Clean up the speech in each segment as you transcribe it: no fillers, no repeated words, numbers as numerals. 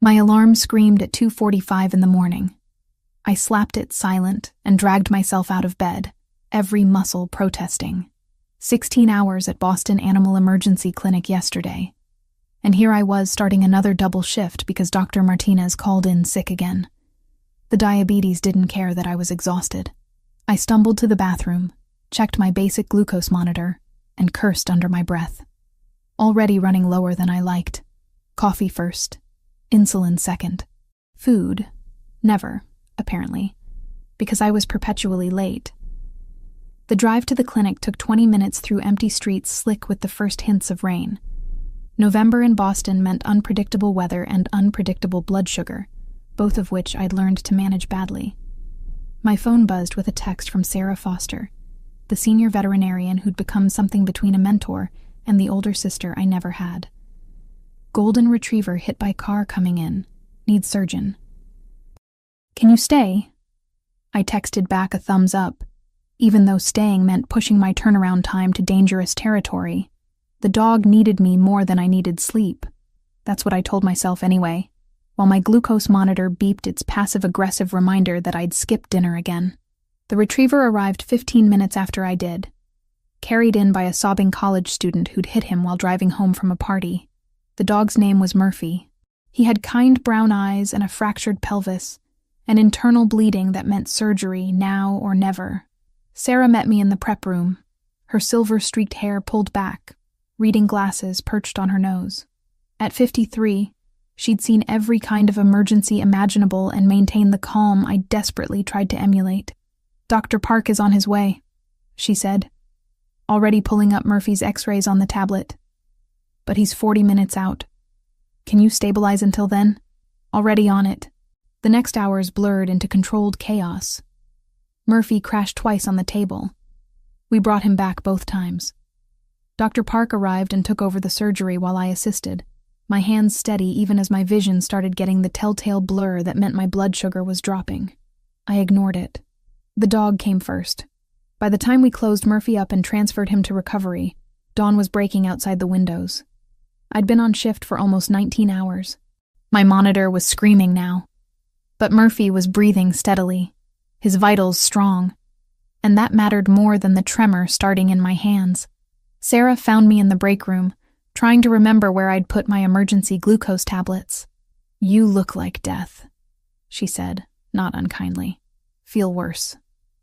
My alarm screamed at 2:45 in the morning. I slapped it silent and dragged myself out of bed, every muscle protesting. 16 hours at Boston Animal Emergency Clinic yesterday. And here I was starting another double shift because Dr. Martinez called in sick again. The diabetes didn't care that I was exhausted. I stumbled to the bathroom, checked my basic glucose monitor, and cursed under my breath. Already running lower than I liked. Coffee first, insulin second. Food, never, apparently, because I was perpetually late. The drive to the clinic took 20 minutes through empty streets slick with the first hints of rain. November in Boston meant unpredictable weather and unpredictable blood sugar, both of which I'd learned to manage badly. My phone buzzed with a text from Sarah Foster, the senior veterinarian who'd become something between a mentor and the older sister I never had. Golden retriever hit by car coming in. Needs surgeon. Can you stay? I texted back a thumbs up, even though staying meant pushing my turnaround time to dangerous territory. The dog needed me more than I needed sleep. That's what I told myself anyway, while my glucose monitor beeped its passive-aggressive reminder that I'd skipped dinner again. The retriever arrived 15 minutes after I did, carried in by a sobbing college student who'd hit him while driving home from a party. The dog's name was Murphy. He had kind brown eyes and a fractured pelvis, an internal bleeding that meant surgery now or never. Sarah met me in the prep room, her silver-streaked hair pulled back, reading glasses perched on her nose. At 53, she'd seen every kind of emergency imaginable and maintained the calm I desperately tried to emulate. "Dr. Park is on his way," she said, already pulling up Murphy's x-rays on the tablet. "But he's 40 minutes out. Can you stabilize until then?" "Already on it." The next hours blurred into controlled chaos. Murphy crashed twice on the table. We brought him back both times. Dr. Park arrived and took over the surgery while I assisted, my hands steady even as my vision started getting the telltale blur that meant my blood sugar was dropping. I ignored it. The dog came first. By the time we closed Murphy up and transferred him to recovery, dawn was breaking outside the windows. I'd been on shift for almost 19 hours. My monitor was screaming now. But Murphy was breathing steadily, his vitals strong, and that mattered more than the tremor starting in my hands. Sarah found me in the break room, trying to remember where I'd put my emergency glucose tablets. "You look like death," she said, not unkindly. "Feel worse."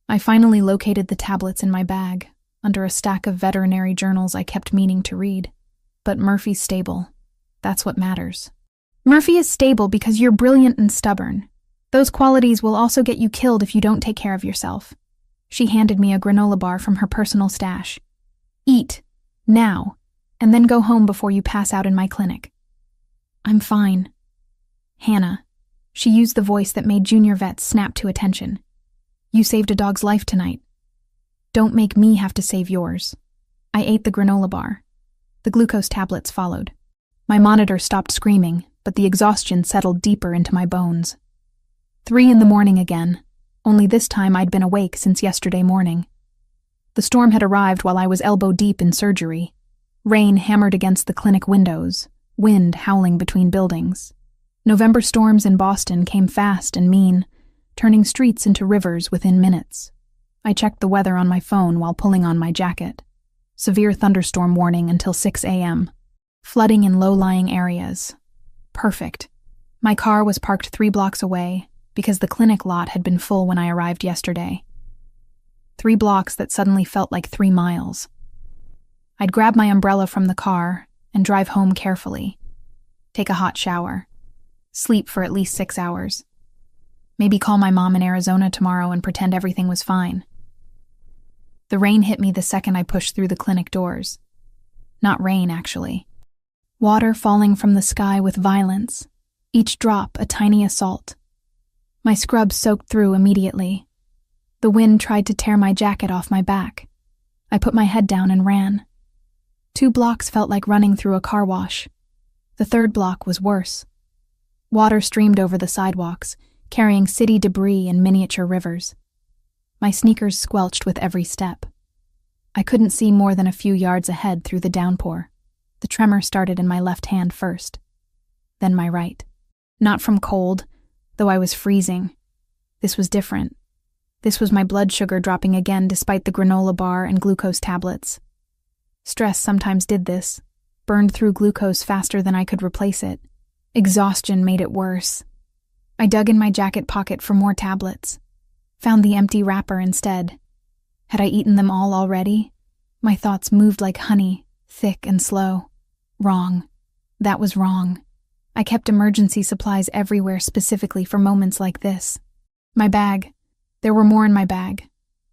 I finally located the tablets in my bag, under a stack of veterinary journals I kept meaning to read. But Murphy's stable. That's what matters. "Murphy is stable because you're brilliant and stubborn. Those qualities will also get you killed if you don't take care of yourself." She handed me a granola bar from her personal stash. "Eat, now, and then go home before you pass out in my clinic." "I'm fine." "Hannah," she used the voice that made junior vets snap to attention. "You saved a dog's life tonight. Don't make me have to save yours." I ate the granola bar. The glucose tablets followed. My monitor stopped screaming, but the exhaustion settled deeper into my bones. 3 in the morning again, only this time I'd been awake since yesterday morning. The storm had arrived while I was elbow-deep in surgery. Rain hammered against the clinic windows, wind howling between buildings. November storms in Boston came fast and mean, turning streets into rivers within minutes. I checked the weather on my phone while pulling on my jacket. Severe thunderstorm warning until 6 a.m. Flooding in low-lying areas. Perfect. My car was parked 3 blocks away because the clinic lot had been full when I arrived yesterday. 3 blocks that suddenly felt like 3 miles. I'd grab my umbrella from the car and drive home carefully. Take a hot shower. Sleep for at least 6 hours. Maybe call my mom in Arizona tomorrow and pretend everything was fine. The rain hit me the second I pushed through the clinic doors. Not rain, actually. Water falling from the sky with violence, each drop a tiny assault. My scrubs soaked through immediately. The wind tried to tear my jacket off my back. I put my head down and ran. 2 blocks felt like running through a car wash. The 3rd block was worse. Water streamed over the sidewalks, carrying city debris in miniature rivers. My sneakers squelched with every step. I couldn't see more than a few yards ahead through the downpour. The tremor started in my left hand first, then my right. Not from cold, though I was freezing. This was different. This was my blood sugar dropping again despite the granola bar and glucose tablets. Stress sometimes did this, burned through glucose faster than I could replace it. Exhaustion made it worse. I dug in my jacket pocket for more tablets. Found the empty wrapper instead. Had I eaten them all already? My thoughts moved like honey, thick and slow. Wrong. That was wrong. I kept emergency supplies everywhere specifically for moments like this. My bag. There were more in my bag.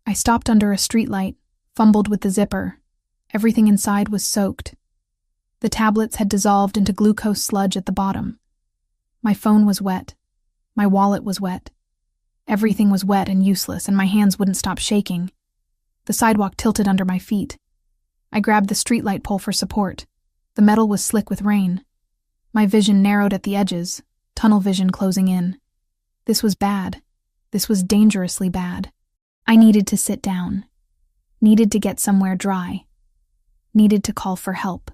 I stopped under a streetlight, fumbled with the zipper. Everything inside was soaked. The tablets had dissolved into glucose sludge at the bottom. My phone was wet. My wallet was wet. Everything was wet and useless, and my hands wouldn't stop shaking. The sidewalk tilted under my feet. I grabbed the streetlight pole for support. The metal was slick with rain. My vision narrowed at the edges, tunnel vision closing in. This was bad. This was dangerously bad. I needed to sit down. Needed to get somewhere dry. Needed to call for help.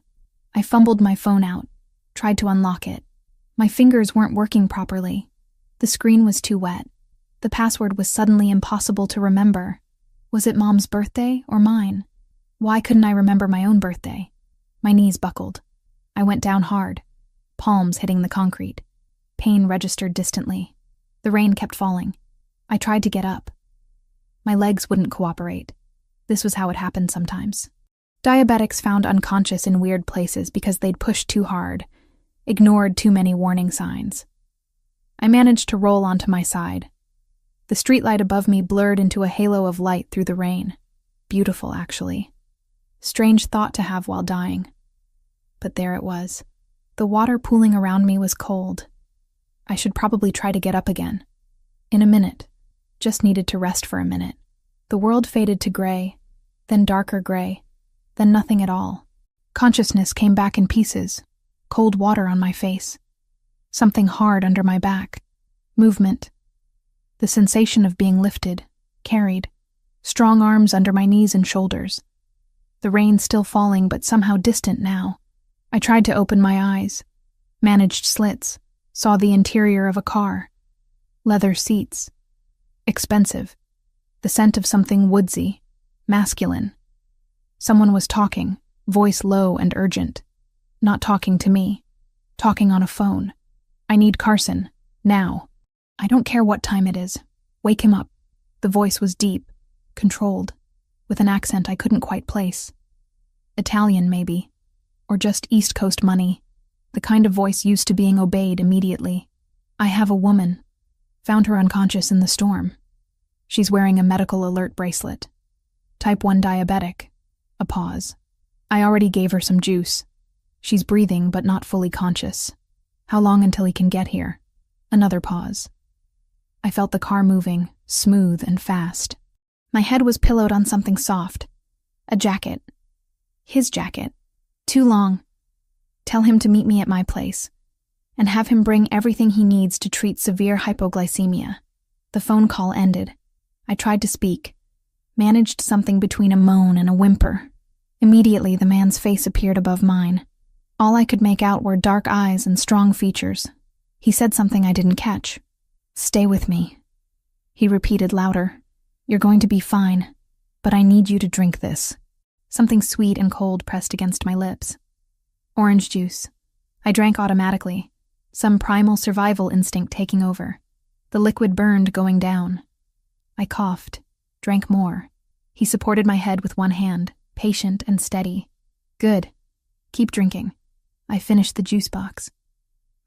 I fumbled my phone out, tried to unlock it. My fingers weren't working properly. The screen was too wet. The password was suddenly impossible to remember. Was it Mom's birthday or mine? Why couldn't I remember my own birthday? My knees buckled. I went down hard, palms hitting the concrete. Pain registered distantly. The rain kept falling. I tried to get up. My legs wouldn't cooperate. This was how it happened sometimes. Diabetics found unconscious in weird places because they'd pushed too hard, ignored too many warning signs. I managed to roll onto my side. The streetlight above me blurred into a halo of light through the rain. Beautiful, actually. Strange thought to have while dying. But there it was. The water pooling around me was cold. I should probably try to get up again. In a minute. Just needed to rest for a minute. The world faded to gray, then darker gray, then nothing at all. Consciousness came back in pieces. Cold water on my face. Something hard under my back. Movement. The sensation of being lifted, carried. Strong arms under my knees and shoulders. The rain still falling, but somehow distant now. I tried to open my eyes. Managed slits. Saw the interior of a car. Leather seats. Expensive. The scent of something woodsy. Masculine. Someone was talking, voice low and urgent. Not talking to me. Talking on a phone. I need Carson. Now. I don't care what time it is. Wake him up. The voice was deep, controlled, with an accent I couldn't quite place. Italian, maybe. Or just East Coast money. The kind of voice used to being obeyed immediately. I have a woman. Found her unconscious in the storm. She's wearing a medical alert bracelet. Type 1 diabetic. A pause. I already gave her some juice. She's breathing but not fully conscious. How long until he can get here? Another pause. I felt the car moving, smooth and fast. My head was pillowed on something soft. A jacket. His jacket. Too long. Tell him to meet me at my place. And have him bring everything he needs to treat severe hypoglycemia. The phone call ended. I tried to speak. Managed something between a moan and a whimper. Immediately the man's face appeared above mine. All I could make out were dark eyes and strong features. He said something I didn't catch. Stay with me. He repeated louder. You're going to be fine, but I need you to drink this. Something sweet and cold pressed against my lips. Orange juice. I drank automatically, some primal survival instinct taking over. The liquid burned going down. I coughed, drank more. He supported my head with one hand, patient and steady. Good. Keep drinking. I finished the juice box.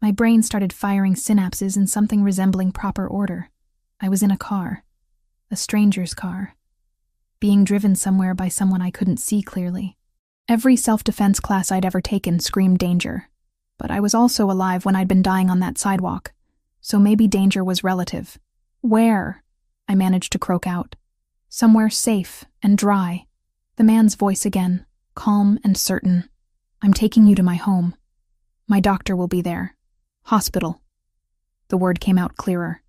My brain started firing synapses in something resembling proper order. I was in a car. A stranger's car. Being driven somewhere by someone I couldn't see clearly. Every self-defense class I'd ever taken screamed danger. But I was also alive when I'd been dying on that sidewalk. So maybe danger was relative. Where? I managed to croak out. Somewhere safe and dry. The man's voice again, calm and certain. I'm taking you to my home. My doctor will be there. Hospital. The word came out clearer.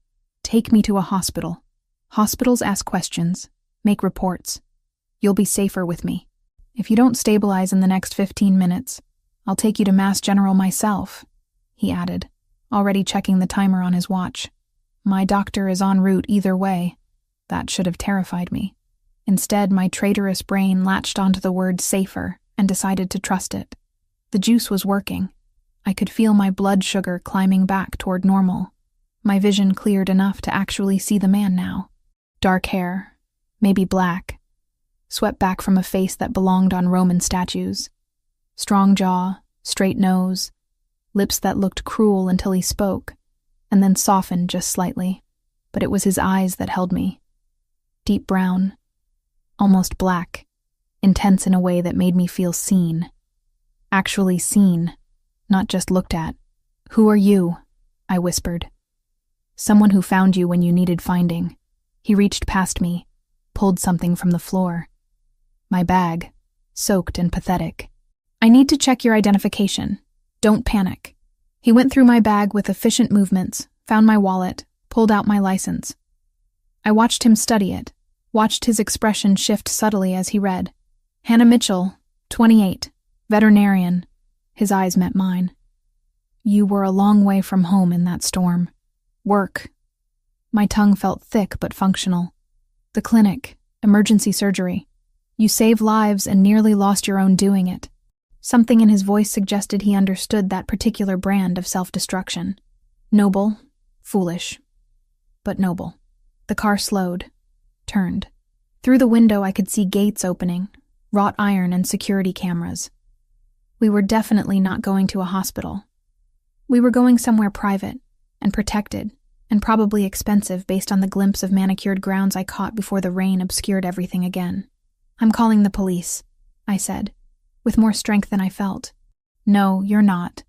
Take me to a hospital. Hospitals ask questions, make reports. You'll be safer with me. If you don't stabilize in the next 15 minutes, I'll take you to Mass General myself, he added, already checking the timer on his watch. My doctor is en route either way. That should have terrified me. Instead, my traitorous brain latched onto the word safer and decided to trust it. The juice was working. I could feel my blood sugar climbing back toward normal. My vision cleared enough to actually see the man now. Dark hair, maybe black, swept back from a face that belonged on Roman statues. Strong jaw, straight nose, lips that looked cruel until he spoke, and then softened just slightly. But it was his eyes that held me. Deep brown, almost black, intense in a way that made me feel seen. Actually seen, not just looked at. "Who are you?" I whispered. "Someone who found you when you needed finding." He reached past me, pulled something from the floor. My bag, soaked and pathetic. "I need to check your identification. Don't panic." He went through my bag with efficient movements, found my wallet, pulled out my license. I watched him study it, watched his expression shift subtly as he read. "Hannah Mitchell, 28, veterinarian." His eyes met mine. "You were a long way from home in that storm. Work." My tongue felt thick but functional. "The clinic, emergency surgery. You saved lives and nearly lost your own doing it." Something in his voice suggested he understood that particular brand of self-destruction. Noble, foolish, but noble. The car slowed, turned. Through the window I could see gates opening, wrought iron and security cameras. We were definitely not going to a hospital. We were going somewhere private and protected, and probably expensive based on the glimpse of manicured grounds I caught before the rain obscured everything again. "I'm calling the police," I said, with more strength than I felt. "No, you're not."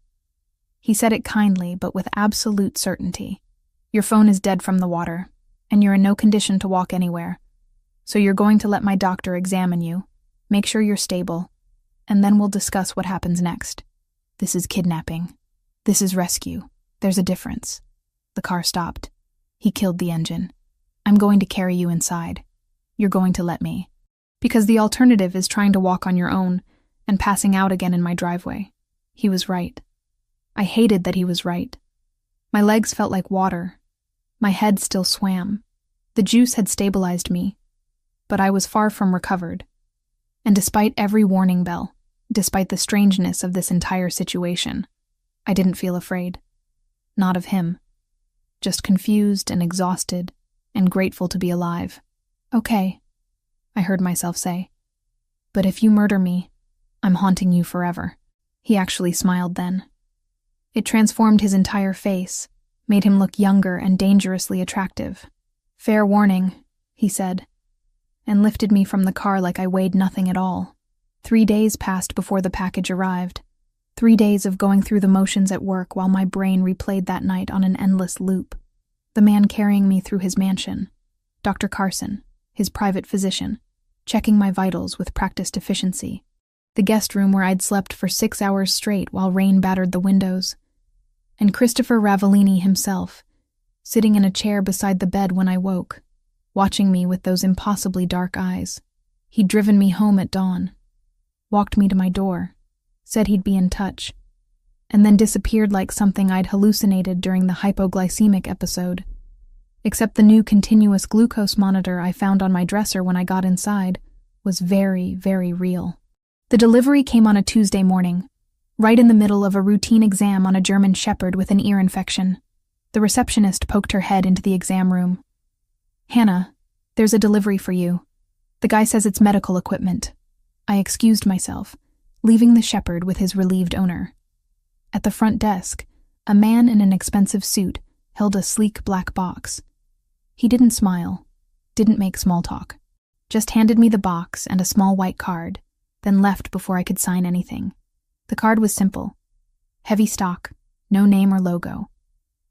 He said it kindly, but with absolute certainty. "Your phone is dead from the water, and you're in no condition to walk anywhere. So you're going to let my doctor examine you, make sure you're stable, and then we'll discuss what happens next. This is kidnapping. This is rescue. There's a difference." The car stopped. He killed the engine. "I'm going to carry you inside. You're going to let me. Because the alternative is trying to walk on your own and passing out again in my driveway." He was right. I hated that he was right. My legs felt like water. My head still swam. The juice had stabilized me, but I was far from recovered. And despite every warning bell, despite the strangeness of this entire situation, I didn't feel afraid. Not of him. Just confused and exhausted and grateful to be alive. "Okay," I heard myself say. "But if you murder me, I'm haunting you forever." He actually smiled then. It transformed his entire face, made him look younger and dangerously attractive. "Fair warning," he said, and lifted me from the car like I weighed nothing at all. 3 days passed before the package arrived. 3 days of going through the motions at work while my brain replayed that night on an endless loop. The man carrying me through his mansion, Dr. Carson, his private physician, checking my vitals with practiced efficiency. The guest room where I'd slept for 6 hours straight while rain battered the windows. And Christopher Ravellini himself, sitting in a chair beside the bed when I woke, watching me with those impossibly dark eyes. He'd driven me home at dawn, walked me to my door, said he'd be in touch, and then disappeared like something I'd hallucinated during the hypoglycemic episode. Except the new continuous glucose monitor I found on my dresser when I got inside was very, very real. The delivery came on a Tuesday morning, right in the middle of a routine exam on a German shepherd with an ear infection. The receptionist poked her head into the exam room. "Hannah, there's a delivery for you. The guy says it's medical equipment." I excused myself, leaving the shepherd with his relieved owner. At the front desk, a man in an expensive suit held a sleek black box. He didn't smile, didn't make small talk, just handed me the box and a small white card, then left before I could sign anything. The card was simple. Heavy stock, no name or logo.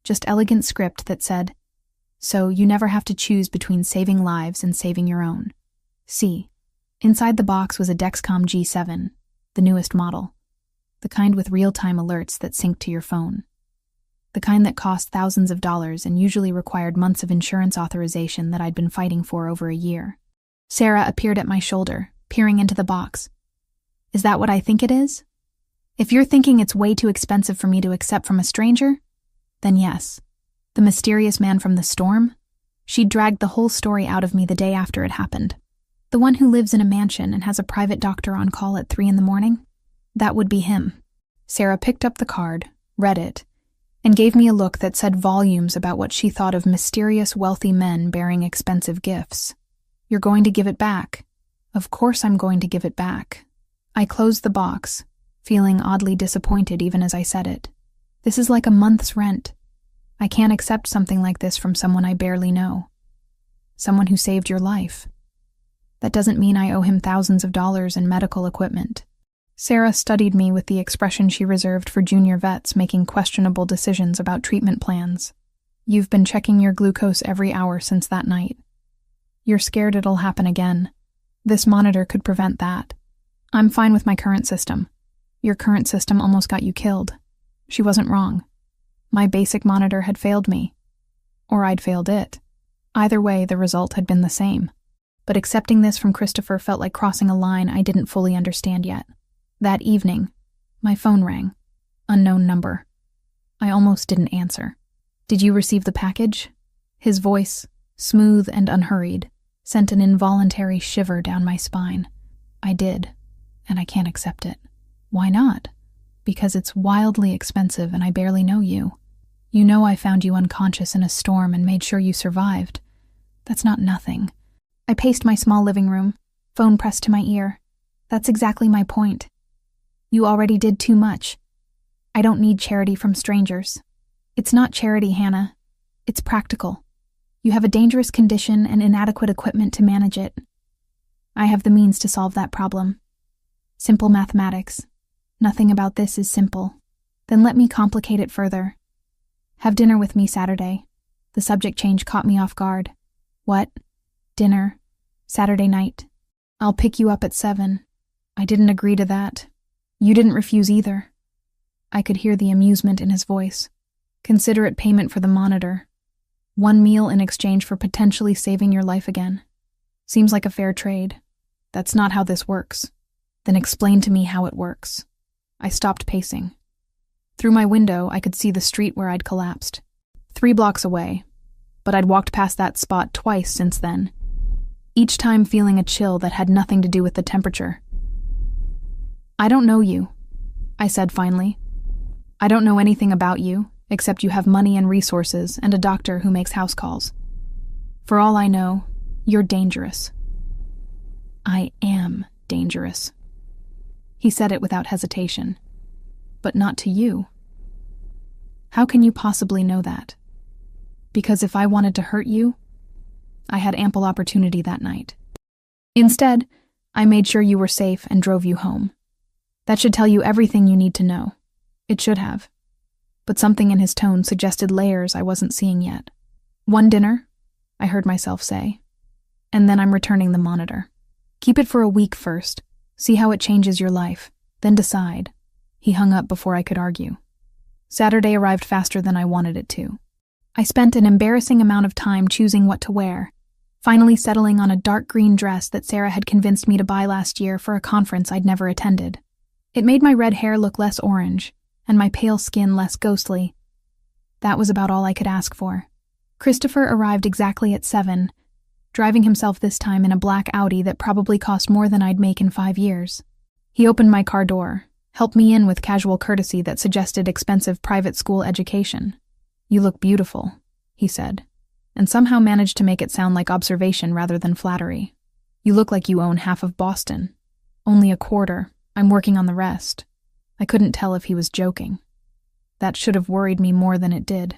Just elegant script that said, "So you never have to choose between saving lives and saving your own. See." Inside the box was a Dexcom G7, the newest model. The kind with real-time alerts that sync to your phone. The kind that cost thousands of dollars and usually required months of insurance authorization that I'd been fighting for over a year. Sarah appeared at my shoulder, peering into the box. "Is that what I think it is? If you're thinking it's way too expensive for me to accept from a stranger, Then yes, the mysterious man from the storm? She'd dragged the whole story out of me the day after it happened. The one who lives in a mansion and has a private doctor on call at 3 a.m? That would be him. Sarah picked up the card, read it, and gave me a look that said volumes about what she thought of mysterious wealthy men bearing expensive gifts. You're going to give it back. Of course I'm going to give it back. I closed the box, feeling oddly disappointed even as I said it. This is like a month's rent. I can't accept something like this from someone I barely know. Someone who saved your life. That doesn't mean I owe him thousands of dollars in medical equipment. Sarah studied me with the expression she reserved for junior vets making questionable decisions about treatment plans. You've been checking your glucose every hour since that night. You're scared it'll happen again. This monitor could prevent that. I'm fine with my current system. Your current system almost got you killed. She wasn't wrong. My basic monitor had failed me. Or I'd failed it. Either way, the result had been the same. But accepting this from Christopher felt like crossing a line I didn't fully understand yet. That evening, my phone rang. Unknown number. I almost didn't answer. Did you receive the package? His voice, smooth and unhurried, sent an involuntary shiver down my spine. I did, and I can't accept it. Why not? Because it's wildly expensive and I barely know you. You know I found you unconscious in a storm and made sure you survived. That's not nothing. I paced my small living room, phone pressed to my ear. That's exactly my point. You already did too much. I don't need charity from strangers. It's not charity, Hannah. It's practical. You have a dangerous condition and inadequate equipment to manage it. I have the means to solve that problem. Simple mathematics. Nothing about this is simple. Then let me complicate it further. Have dinner with me Saturday. The subject change caught me off guard. What? Dinner. Saturday night. I'll pick you up at 7. I didn't agree to that. You didn't refuse either. I could hear the amusement in his voice. Considerate payment for the monitor. 1 meal in exchange for potentially saving your life again. Seems like a fair trade. That's not how this works. Then explain to me how it works. I stopped pacing. Through my window, I could see the street where I'd collapsed. 3 blocks away. But I'd walked past that spot twice since then. Each time feeling a chill that had nothing to do with the temperature. I don't know you, I said finally. I don't know anything about you, except you have money and resources and a doctor who makes house calls. For all I know, you're dangerous. I am dangerous. He said it without hesitation. But not to you. How can you possibly know that? Because if I wanted to hurt you, I had ample opportunity that night. Instead, I made sure you were safe and drove you home. That should tell you everything you need to know. It should have. But something in his tone suggested layers I wasn't seeing yet. 1 dinner, I heard myself say. And then I'm returning the monitor. Keep it for a week first. See how it changes your life. Then decide. He hung up before I could argue. Saturday arrived faster than I wanted it to. I spent an embarrassing amount of time choosing what to wear, finally settling on a dark green dress that Sarah had convinced me to buy last year for a conference I'd never attended. It made my red hair look less orange, and my pale skin less ghostly. That was about all I could ask for. Christopher arrived exactly at 7, driving himself this time in a black Audi that probably cost more than I'd make in 5 years. He opened my car door, helped me in with casual courtesy that suggested expensive private school education. You look beautiful, he said, and somehow managed to make it sound like observation rather than flattery. You look like you own half of Boston. Only a quarter. I'm working on the rest. I couldn't tell if he was joking. That should have worried me more than it did.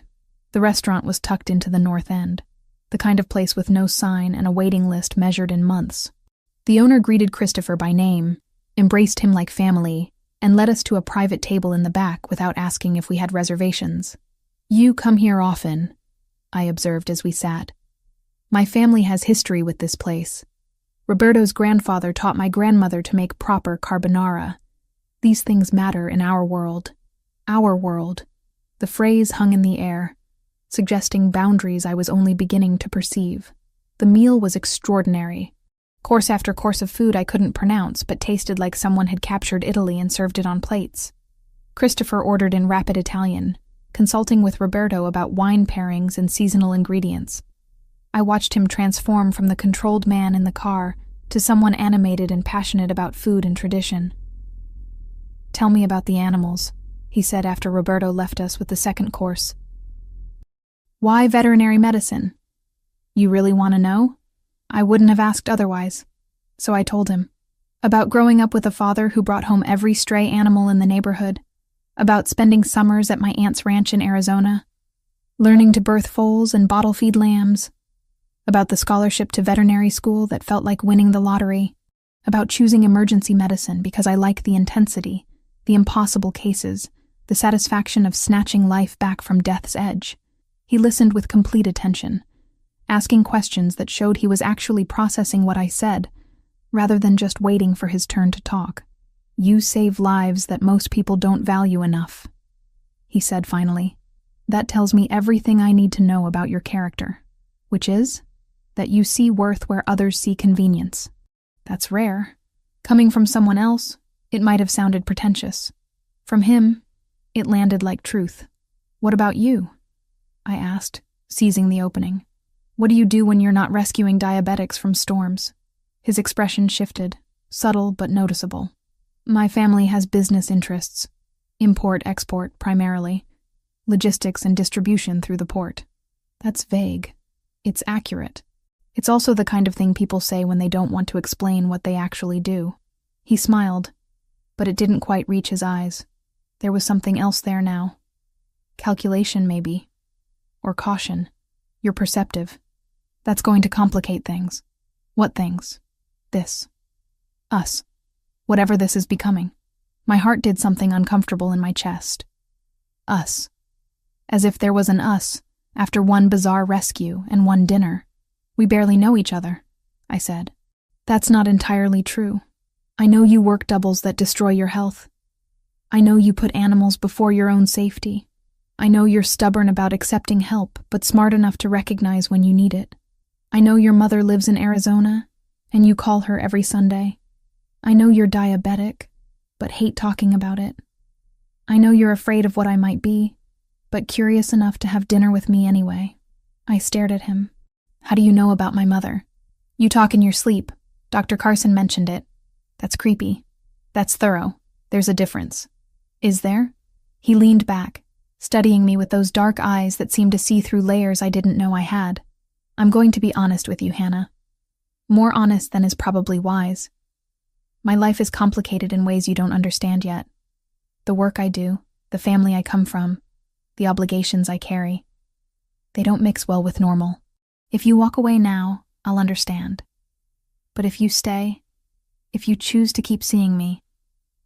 The restaurant was tucked into the north end, the kind of place with no sign and a waiting list measured in months. The owner greeted Christopher by name, embraced him like family, and led us to a private table in the back without asking if we had reservations. You come here often, I observed as we sat. My family has history with this place. Roberto's grandfather taught my grandmother to make proper carbonara. These things matter in our world. Our world. The phrase hung in the air, suggesting boundaries I was only beginning to perceive. The meal was extraordinary. Course after course of food I couldn't pronounce, but tasted like someone had captured Italy and served it on plates. Christopher ordered in rapid Italian, consulting with Roberto about wine pairings and seasonal ingredients. I watched him transform from the controlled man in the car to someone animated and passionate about food and tradition. "Tell me about the animals," he said after Roberto left us with the second course. "Why veterinary medicine? You really want to know?" I wouldn't have asked otherwise, so I told him. About growing up with a father who brought home every stray animal in the neighborhood, about spending summers at my aunt's ranch in Arizona, learning to birth foals and bottle feed lambs, about the scholarship to veterinary school that felt like winning the lottery, about choosing emergency medicine because I like the intensity, the impossible cases, the satisfaction of snatching life back from death's edge. He listened with complete attention, asking questions that showed he was actually processing what I said, rather than just waiting for his turn to talk. "You save lives that most people don't value enough," he said finally. "That tells me everything I need to know about your character, which is that you see worth where others see convenience. That's rare. Coming from someone else, it might have sounded pretentious. From him, it landed like truth. What about you?" I asked, seizing the opening. "What do you do when you're not rescuing diabetics from storms?" His expression shifted, subtle but noticeable. "My family has business interests. Import-export primarily. Logistics and distribution through the port." That's vague. It's accurate. It's also the kind of thing people say when they don't want to explain what they actually do. He smiled, but it didn't quite reach his eyes. There was something else there now. Calculation, maybe. Or caution. "You're perceptive. That's going to complicate things." "What things?" "This. Us. Whatever this is becoming." My heart did something uncomfortable in my chest. Us. As if there was an us after one bizarre rescue and one dinner. "We barely know each other," I said. "That's not entirely true. I know you work doubles that destroy your health. I know you put animals before your own safety. I know you're stubborn about accepting help, but smart enough to recognize when you need it. I know your mother lives in Arizona, and you call her every Sunday. I know you're diabetic, but hate talking about it. I know you're afraid of what I might be, but curious enough to have dinner with me anyway." I stared at him. "How do you know about my mother?" "You talk in your sleep. Dr. Carson mentioned it." "That's creepy. That's thorough. There's a difference." "Is there?" He leaned back, studying me with those dark eyes that seemed to see through layers I didn't know I had. "I'm going to be honest with you, Hannah. More honest than is probably wise. My life is complicated in ways you don't understand yet. The work I do, the family I come from, the obligations I carry. They don't mix well with normal. If you walk away now, I'll understand. But if you stay, if you choose to keep seeing me,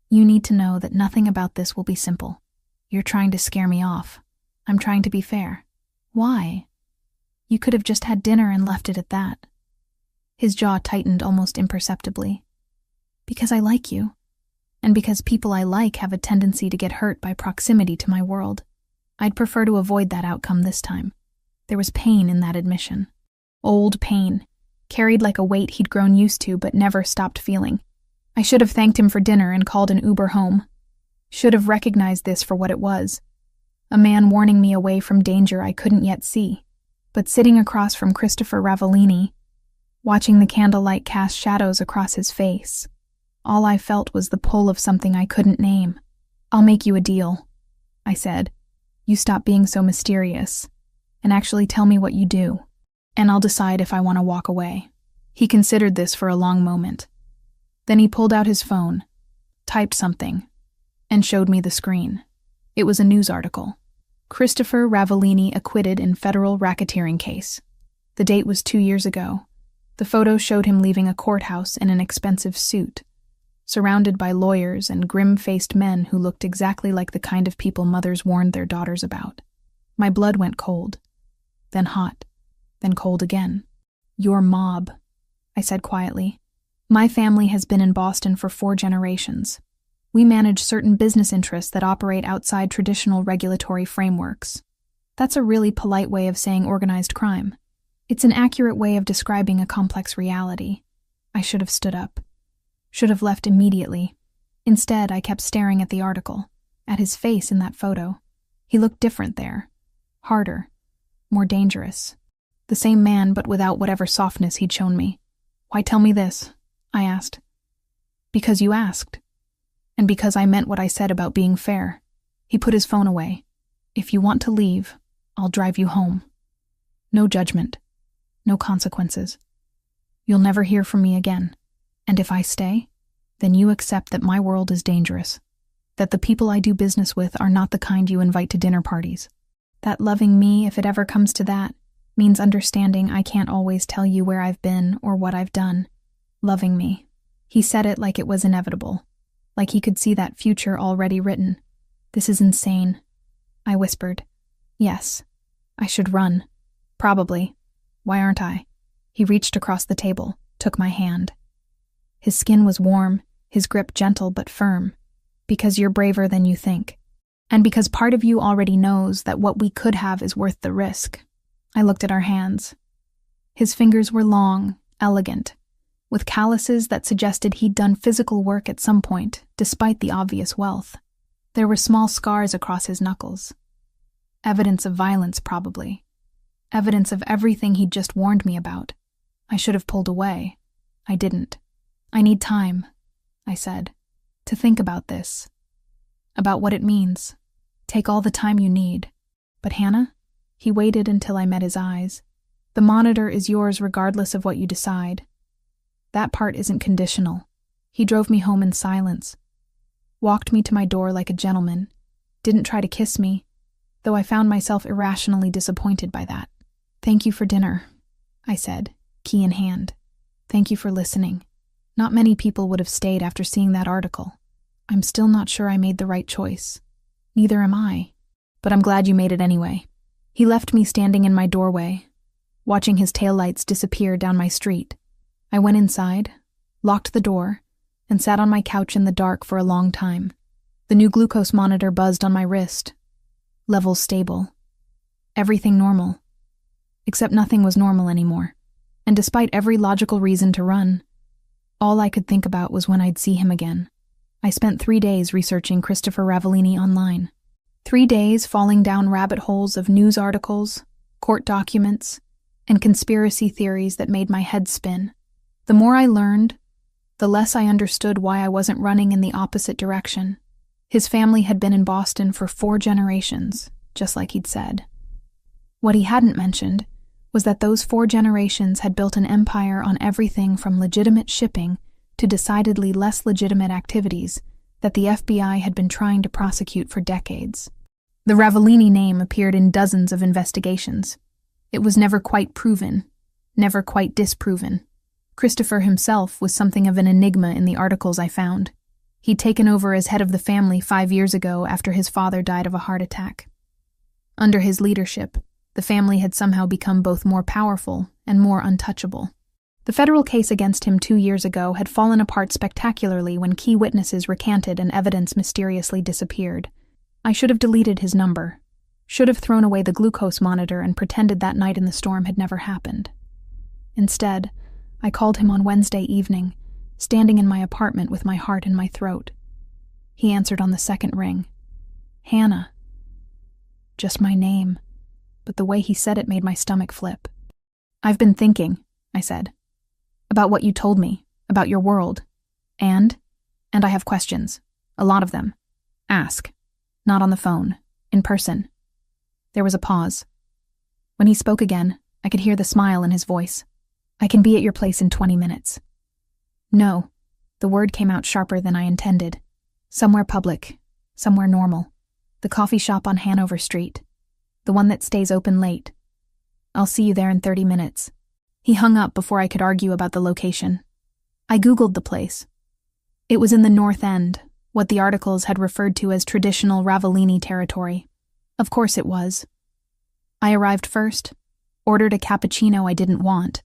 you need to know that nothing about this will be simple. You're trying to scare me off. I'm trying to be fair." "Why? You could have just had dinner and left it at that." His jaw tightened almost imperceptibly. "Because I like you, and because people I like have a tendency to get hurt by proximity to my world. I'd prefer to avoid that outcome this time." There was pain in that admission. Old pain, carried like a weight he'd grown used to but never stopped feeling. I should have thanked him for dinner and called an Uber home. Should have recognized this for what it was. A man warning me away from danger I couldn't yet see. But sitting across from Christopher Ravellini, watching the candlelight cast shadows across his face, all I felt was the pull of something I couldn't name. "I'll make you a deal," I said. "You stop being so mysterious, and actually tell me what you do, and I'll decide if I want to walk away." He considered this for a long moment. Then he pulled out his phone, typed something, and showed me the screen. It was a news article. "Christopher Ravellini acquitted in federal racketeering case." The date was 2 years ago. The photo showed him leaving a courthouse in an expensive suit, surrounded by lawyers and grim-faced men who looked exactly like the kind of people mothers warned their daughters about. My blood went cold, then hot, then cold again. "Your mob," I said quietly. "My family has been in Boston for 4 generations. We manage certain business interests that operate outside traditional regulatory frameworks. That's a really polite way of saying organized crime. It's an accurate way of describing a complex reality." I should have stood up. Should have left immediately. Instead, I kept staring at the article, at his face in that photo. He looked different there. Harder. More dangerous. The same man, but without whatever softness he'd shown me. "Why tell me this?" I asked. "Because you asked. And because I meant what I said about being fair." He put his phone away. "If you want to leave, I'll drive you home. No judgment. No consequences. You'll never hear from me again. And if I stay, then you accept that my world is dangerous. That the people I do business with are not the kind you invite to dinner parties. That loving me, if it ever comes to that, means understanding I can't always tell you where I've been or what I've done. Loving me." He said it like it was inevitable, like he could see that future already written. "This is insane," I whispered. "Yes, I should run. Probably. Why aren't I?" He reached across the table, took my hand. His skin was warm, his grip gentle but firm. "Because you're braver than you think. And because part of you already knows that what we could have is worth the risk." I looked at our hands. His fingers were long, elegant, with calluses that suggested he'd done physical work at some point, despite the obvious wealth. There were small scars across his knuckles. Evidence of violence, probably. Evidence of everything he'd just warned me about. I should have pulled away. I didn't. "I need time," I said, "to think about this. About what it means. Take all the time you need. But Hannah?" He waited until I met his eyes. "The monitor is yours regardless of what you decide. That part isn't conditional." He drove me home in silence. Walked me to my door like a gentleman. Didn't try to kiss me, though I found myself irrationally disappointed by that. "Thank you for dinner," I said, key in hand. "Thank you for listening. Not many people would have stayed after seeing that article. I'm still not sure I made the right choice. Neither am I. But I'm glad you made it anyway." He left me standing in my doorway, watching his taillights disappear down my street. I went inside, locked the door, and sat on my couch in the dark for a long time. The new glucose monitor buzzed on my wrist. Levels stable. Everything normal. Except nothing was normal anymore. And despite every logical reason to run, all I could think about was when I'd see him again. I spent 3 days researching Christopher Ravellini online. 3 days falling down rabbit holes of news articles, court documents, and conspiracy theories that made my head spin. The more I learned, the less I understood why I wasn't running in the opposite direction. His family had been in Boston for 4 generations, just like he'd said. What he hadn't mentioned was that those 4 generations had built an empire on everything from legitimate shipping to decidedly less legitimate activities that the FBI had been trying to prosecute for decades. The Ravellini name appeared in dozens of investigations. It was never quite proven, never quite disproven. Christopher himself was something of an enigma in the articles I found. He'd taken over as head of the family 5 years ago after his father died of a heart attack. Under his leadership, the family had somehow become both more powerful and more untouchable. The federal case against him 2 years ago had fallen apart spectacularly when key witnesses recanted and evidence mysteriously disappeared. I should have deleted his number, should have thrown away the glucose monitor and pretended that night in the storm had never happened. Instead, I called him on Wednesday evening, standing in my apartment with my heart in my throat. He answered on the second ring. "Hannah." Just my name, but the way he said it made my stomach flip. "I've been thinking," I said, "about what you told me, about your world. And I have questions. A lot of them. Ask. Not on the phone. In person." There was a pause. When he spoke again, I could hear the smile in his voice. "I can be at your place in 20 minutes. "No." The word came out sharper than I intended. "Somewhere public. Somewhere normal. The coffee shop on Hanover Street. The one that stays open late. I'll see you there in 30 minutes. He hung up before I could argue about the location. I Googled the place. It was in the North End, what the articles had referred to as traditional Ravellini territory. Of course it was. I arrived first, ordered a cappuccino I didn't want,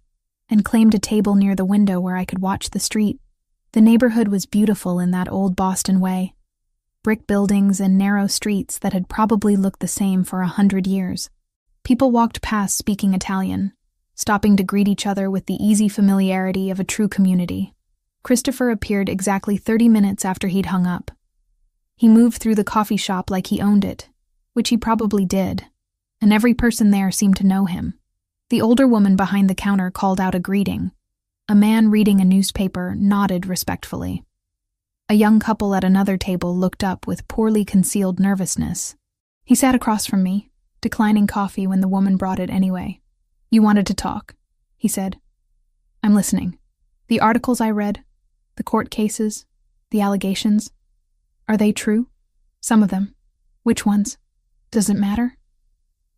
and claimed a table near the window where I could watch the street. The neighborhood was beautiful in that old Boston way. Brick buildings and narrow streets that had probably looked the same for 100 years. People walked past speaking Italian, stopping to greet each other with the easy familiarity of a true community. Christopher appeared exactly 30 minutes after he'd hung up. He moved through the coffee shop like he owned it, which he probably did, and every person there seemed to know him. The older woman behind the counter called out a greeting. A man reading a newspaper nodded respectfully. A young couple at another table looked up with poorly concealed nervousness. He sat across from me, declining coffee when the woman brought it anyway. "You wanted to talk," he said. "I'm listening. The articles I read, the court cases, the allegations, are they true? Some of them. Which ones? Does it matter?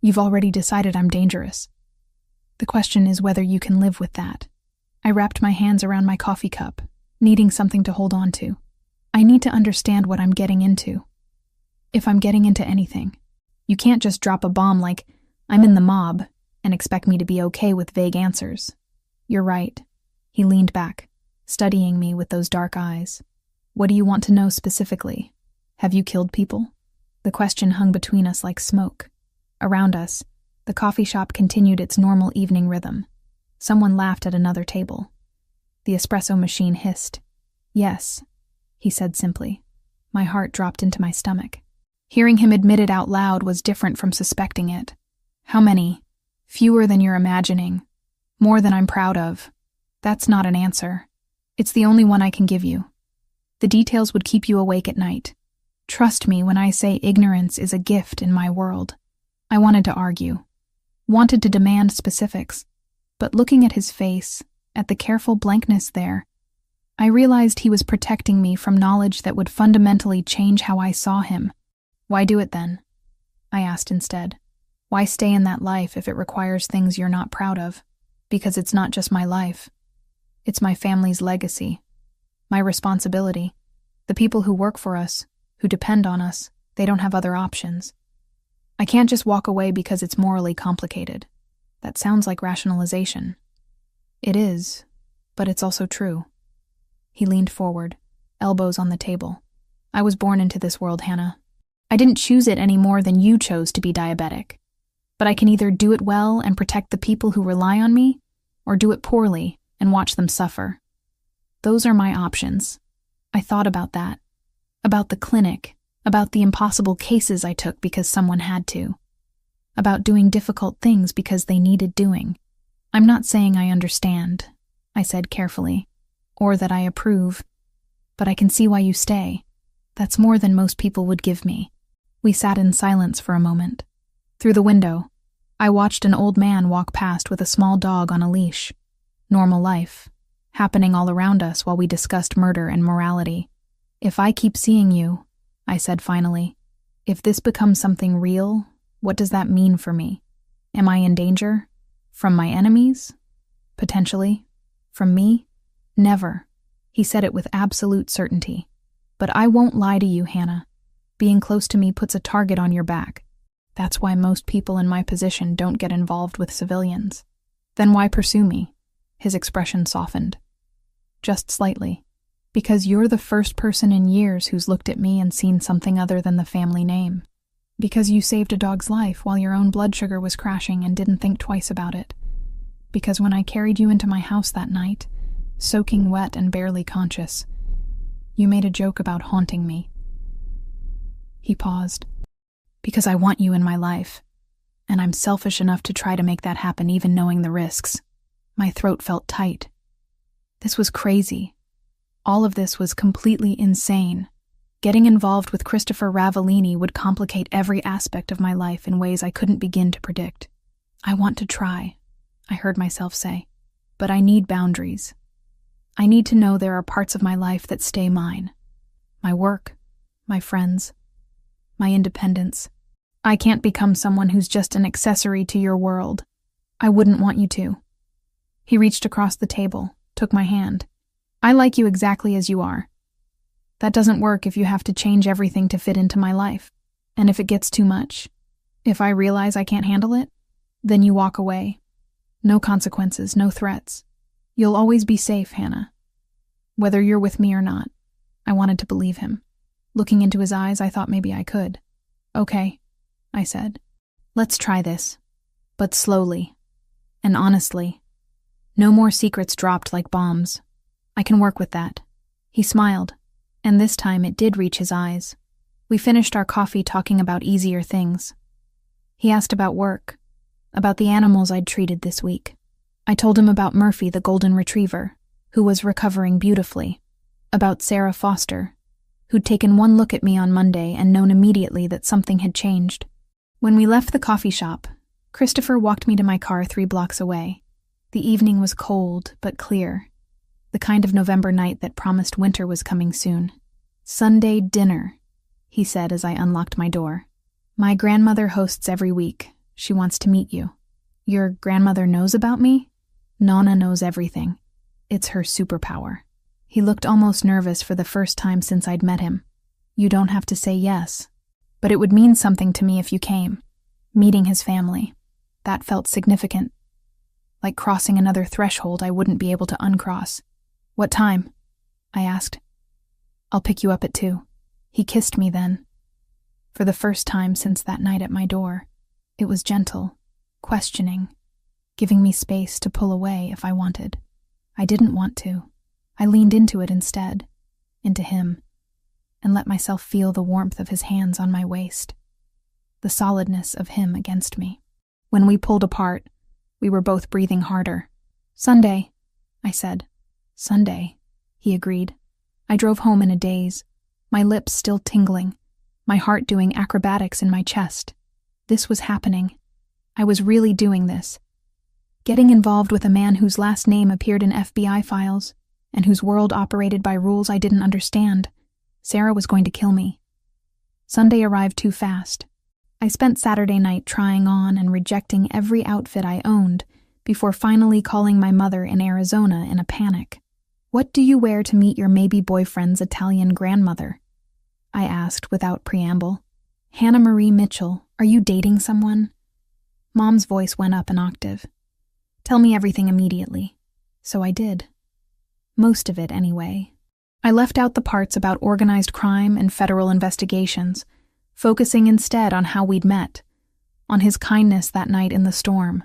You've already decided I'm dangerous. The question is whether you can live with that." I wrapped my hands around my coffee cup, needing something to hold on to. I need to understand what I'm getting into. If I'm getting into anything. You can't just drop a bomb like, "I'm in the mob," and expect me to be okay with vague answers. "You're right." He leaned back, studying me with those dark eyes. "What do you want to know specifically? Have you killed people?" The question hung between us like smoke. Around us, the coffee shop continued its normal evening rhythm. Someone laughed at another table. The espresso machine hissed. "Yes," he said simply. My heart dropped into my stomach. Hearing him admit it out loud was different from suspecting it. "How many?" "Fewer than you're imagining. More than I'm proud of." "That's not an answer. It's the only one I can give you. The details would keep you awake at night. Trust me when I say ignorance is a gift in my world." I wanted to argue, wanted to demand specifics, but looking at his face, at the careful blankness there, I realized he was protecting me from knowledge that would fundamentally change how I saw him. "Why do it then?" I asked instead. "Why stay in that life if it requires things you're not proud of?" "Because it's not just my life. It's my family's legacy, my responsibility. The people who work for us, who depend on us, they don't have other options. I can't just walk away because it's morally complicated." That sounds like rationalization. It is, but it's also true. He leaned forward, elbows on the table. "I was born into this world, Hannah. I didn't choose it any more than you chose to be diabetic. But I can either do it well and protect the people who rely on me, or do it poorly and watch them suffer. Those are my options." I thought about that, about the clinic, about the impossible cases I took because someone had to, about doing difficult things because they needed doing. "I'm not saying I understand," I said carefully, "or that I approve, but I can see why you stay. That's more than most people would give me." We sat in silence for a moment. Through the window, I watched an old man walk past with a small dog on a leash. Normal life, happening all around us while we discussed murder and morality. "If I keep seeing you," I said finally, "if this becomes something real, what does that mean for me? Am I in danger? From my enemies? Potentially. From me? Never." He said it with absolute certainty. "But I won't lie to you, Hannah. Being close to me puts a target on your back. That's why most people in my position don't get involved with civilians." "Then why pursue me?" His expression softened. "Just slightly. Because you're the first person in years who's looked at me and seen something other than the family name. Because you saved a dog's life while your own blood sugar was crashing and didn't think twice about it. Because when I carried you into my house that night, soaking wet and barely conscious, you made a joke about haunting me." He paused. "Because I want you in my life, and I'm selfish enough to try to make that happen even knowing the risks." My throat felt tight. This was crazy. All of this was completely insane. Getting involved with Christopher Ravellini would complicate every aspect of my life in ways I couldn't begin to predict. "I want to try," I heard myself say, "but I need boundaries. I need to know there are parts of my life that stay mine. My work, my friends, my independence. I can't become someone who's just an accessory to your world. I wouldn't want you to." He reached across the table, took my hand. "I like you exactly as you are. That doesn't work if you have to change everything to fit into my life. And if it gets too much, if I realize I can't handle it, then you walk away. No consequences, no threats. You'll always be safe, Hannah. Whether you're with me or not." I wanted to believe him. Looking into his eyes, I thought maybe I could. "Okay," I said. "Let's try this. But slowly. And honestly. No more secrets dropped like bombs. I can work with that." He smiled, and this time it did reach his eyes. We finished our coffee talking about easier things. He asked about work, about the animals I'd treated this week. I told him about Murphy, the golden retriever, who was recovering beautifully, about Sarah Foster, who'd taken one look at me on Monday and known immediately that something had changed. When we left the coffee shop, Christopher walked me to my car 3 blocks away. The evening was cold but clear, the kind of November night that promised winter was coming soon. "Sunday dinner," he said as I unlocked my door. "My grandmother hosts every week. She wants to meet you." "Your grandmother knows about me?" "Nonna knows everything. It's her superpower." He looked almost nervous for the first time since I'd met him. "You don't have to say yes, but it would mean something to me if you came." Meeting his family. That felt significant. Like crossing another threshold I wouldn't be able to uncross. "What time?" I asked. "I'll pick you up at 2. He kissed me then. For the first time since that night at my door. It was gentle, questioning, giving me space to pull away if I wanted. I didn't want to. I leaned into it instead, into him, and let myself feel the warmth of his hands on my waist, the solidness of him against me. When we pulled apart, we were both breathing harder. "Sunday," I said. "Sunday," he agreed. I drove home in a daze, my lips still tingling, my heart doing acrobatics in my chest. This was happening. I was really doing this. Getting involved with a man whose last name appeared in FBI files, and whose world operated by rules I didn't understand. Sarah was going to kill me. Sunday arrived too fast. I spent Saturday night trying on and rejecting every outfit I owned before finally calling my mother in Arizona in a panic. "What do you wear to meet your maybe boyfriend's Italian grandmother?" I asked without preamble. "Hannah Marie Mitchell, are you dating someone?" Mom's voice went up an octave. "Tell me everything immediately." So I did. Most of it, anyway. I left out the parts about organized crime and federal investigations, focusing instead on how we'd met, on his kindness that night in the storm,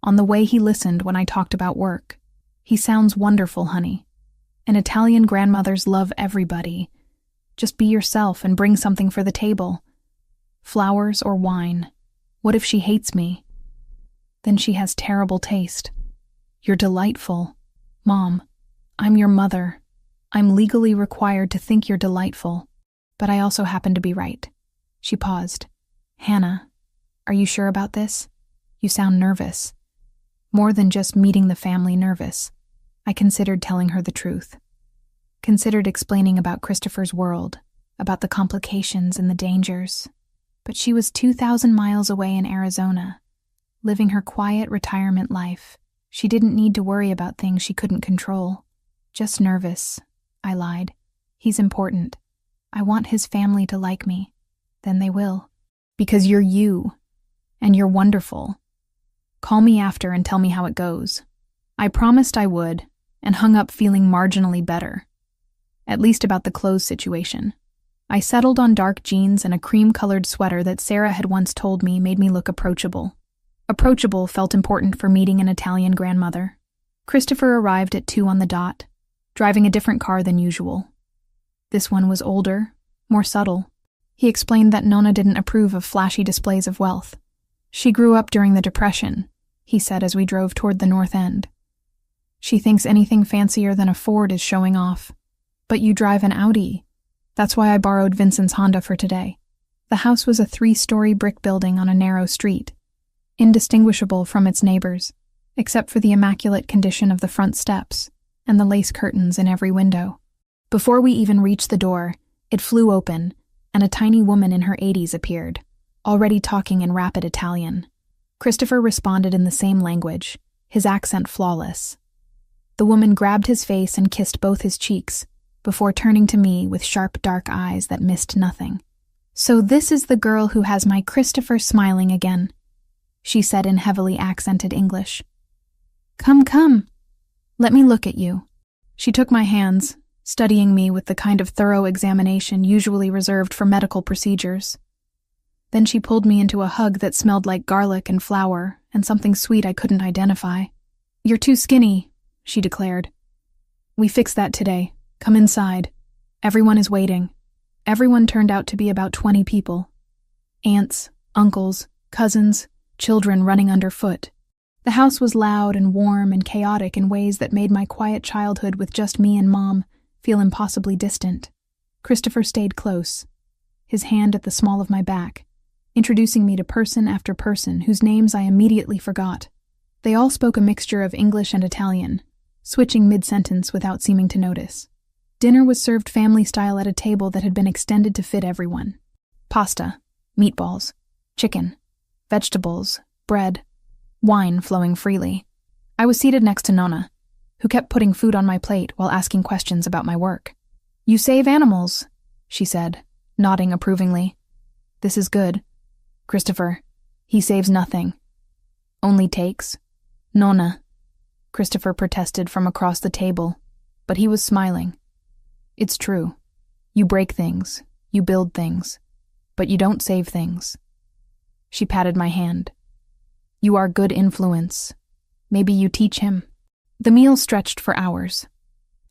on the way he listened when I talked about work. "He sounds wonderful, honey. And Italian grandmothers love everybody. Just be yourself and bring something for the table. Flowers or wine. What if she hates me? Then she has terrible taste. You're delightful. Mom, I'm your mother. I'm legally required to think you're delightful. But I also happen to be right." She paused. "Hannah, are you sure about this? You sound nervous." More than just meeting the family nervous. I considered telling her the truth. Considered explaining about Christopher's world, about the complications and the dangers. But she was 2,000 miles away in Arizona, living her quiet retirement life. She didn't need to worry about things she couldn't control. "Just nervous," I lied. "He's important. I want his family to like me. Then they will. Because you're you. And you're wonderful. Call me after and tell me how it goes." I promised I would, and hung up feeling marginally better. At least about the clothes situation. I settled on dark jeans and a cream-colored sweater that Sarah had once told me made me look approachable. Approachable felt important for meeting an Italian grandmother. Christopher arrived at 2 on the dot, driving a different car than usual. This one was older, more subtle. He explained that Nonna didn't approve of flashy displays of wealth. "She grew up during the Depression," he said as we drove toward the North End. "She thinks anything fancier than a Ford is showing off. But you drive an Audi. That's why I borrowed Vincent's Honda for today." The house was a 3-story brick building on a narrow street, indistinguishable from its neighbors, except for the immaculate condition of the front steps and the lace curtains in every window. Before we even reached the door, it flew open, and a tiny woman in her 80s appeared, already talking in rapid Italian. Christopher responded in the same language, his accent flawless. The woman grabbed his face and kissed both his cheeks, before turning to me with sharp dark eyes that missed nothing. "So this is the girl who has my Christopher smiling again," she said in heavily accented English. Come. Let me look at you." She took my hands, studying me with the kind of thorough examination usually reserved for medical procedures. Then she pulled me into a hug that smelled like garlic and flour and something sweet I couldn't identify. "You're too skinny," she declared. "We fixed that today. Come inside. Everyone is waiting." Everyone turned out to be about 20 people. Aunts, uncles, cousins, children running underfoot. The house was loud and warm and chaotic in ways that made my quiet childhood with just me and Mom feel impossibly distant. Christopher stayed close, his hand at the small of my back, introducing me to person after person whose names I immediately forgot. They all spoke a mixture of English and Italian, switching mid-sentence without seeming to notice. Dinner was served family-style at a table that had been extended to fit everyone. Pasta, meatballs, chicken, vegetables, bread, wine flowing freely. I was seated next to Nonna, who kept putting food on my plate while asking questions about my work. "You save animals," she said, nodding approvingly. "This is good. Christopher, he saves nothing. Only takes." "Nonna," Christopher protested from across the table, but he was smiling. "It's true. You break things, you build things, but you don't save things." She patted my hand. "You are good influence. Maybe you teach him." The meal stretched for hours.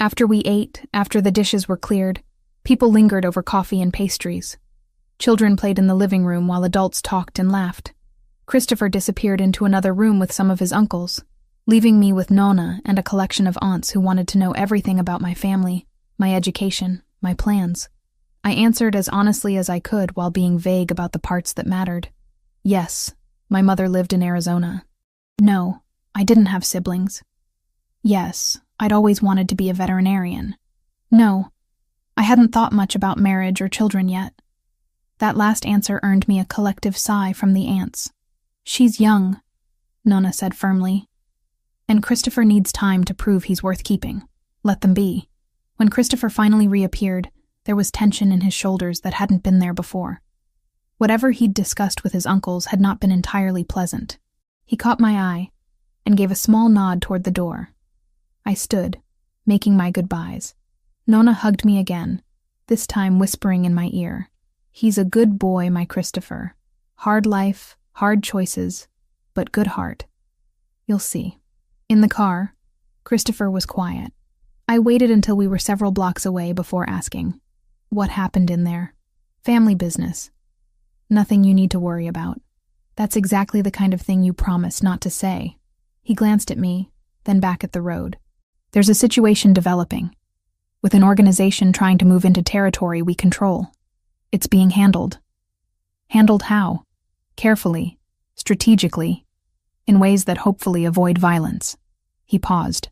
After we ate, after the dishes were cleared, people lingered over coffee and pastries. Children played in the living room while adults talked and laughed. Christopher disappeared into another room with some of his uncles, leaving me with Nonna and a collection of aunts who wanted to know everything about my family, my education, my plans. I answered as honestly as I could while being vague about the parts that mattered. Yes, my mother lived in Arizona. No, I didn't have siblings. Yes, I'd always wanted to be a veterinarian. No, I hadn't thought much about marriage or children yet. That last answer earned me a collective sigh from the aunts. "She's young," Nonna said firmly. "And Christopher needs time to prove he's worth keeping. Let them be." When Christopher finally reappeared, there was tension in his shoulders that hadn't been there before. Whatever he'd discussed with his uncles had not been entirely pleasant. He caught my eye and gave a small nod toward the door. I stood, making my goodbyes. Nonna hugged me again, this time whispering in my ear. "He's a good boy, my Christopher. Hard life, hard choices, but good heart. You'll see." In the car, Christopher was quiet. I waited until we were several blocks away before asking, "What happened in there?" "Family business. Nothing you need to worry about. That's exactly the kind of thing you promised not to say." He glanced at me, then back at the road. "There's a situation developing, with an organization trying to move into territory we control. It's being handled." "Handled how?" "Carefully, strategically, in ways that hopefully avoid violence." He paused.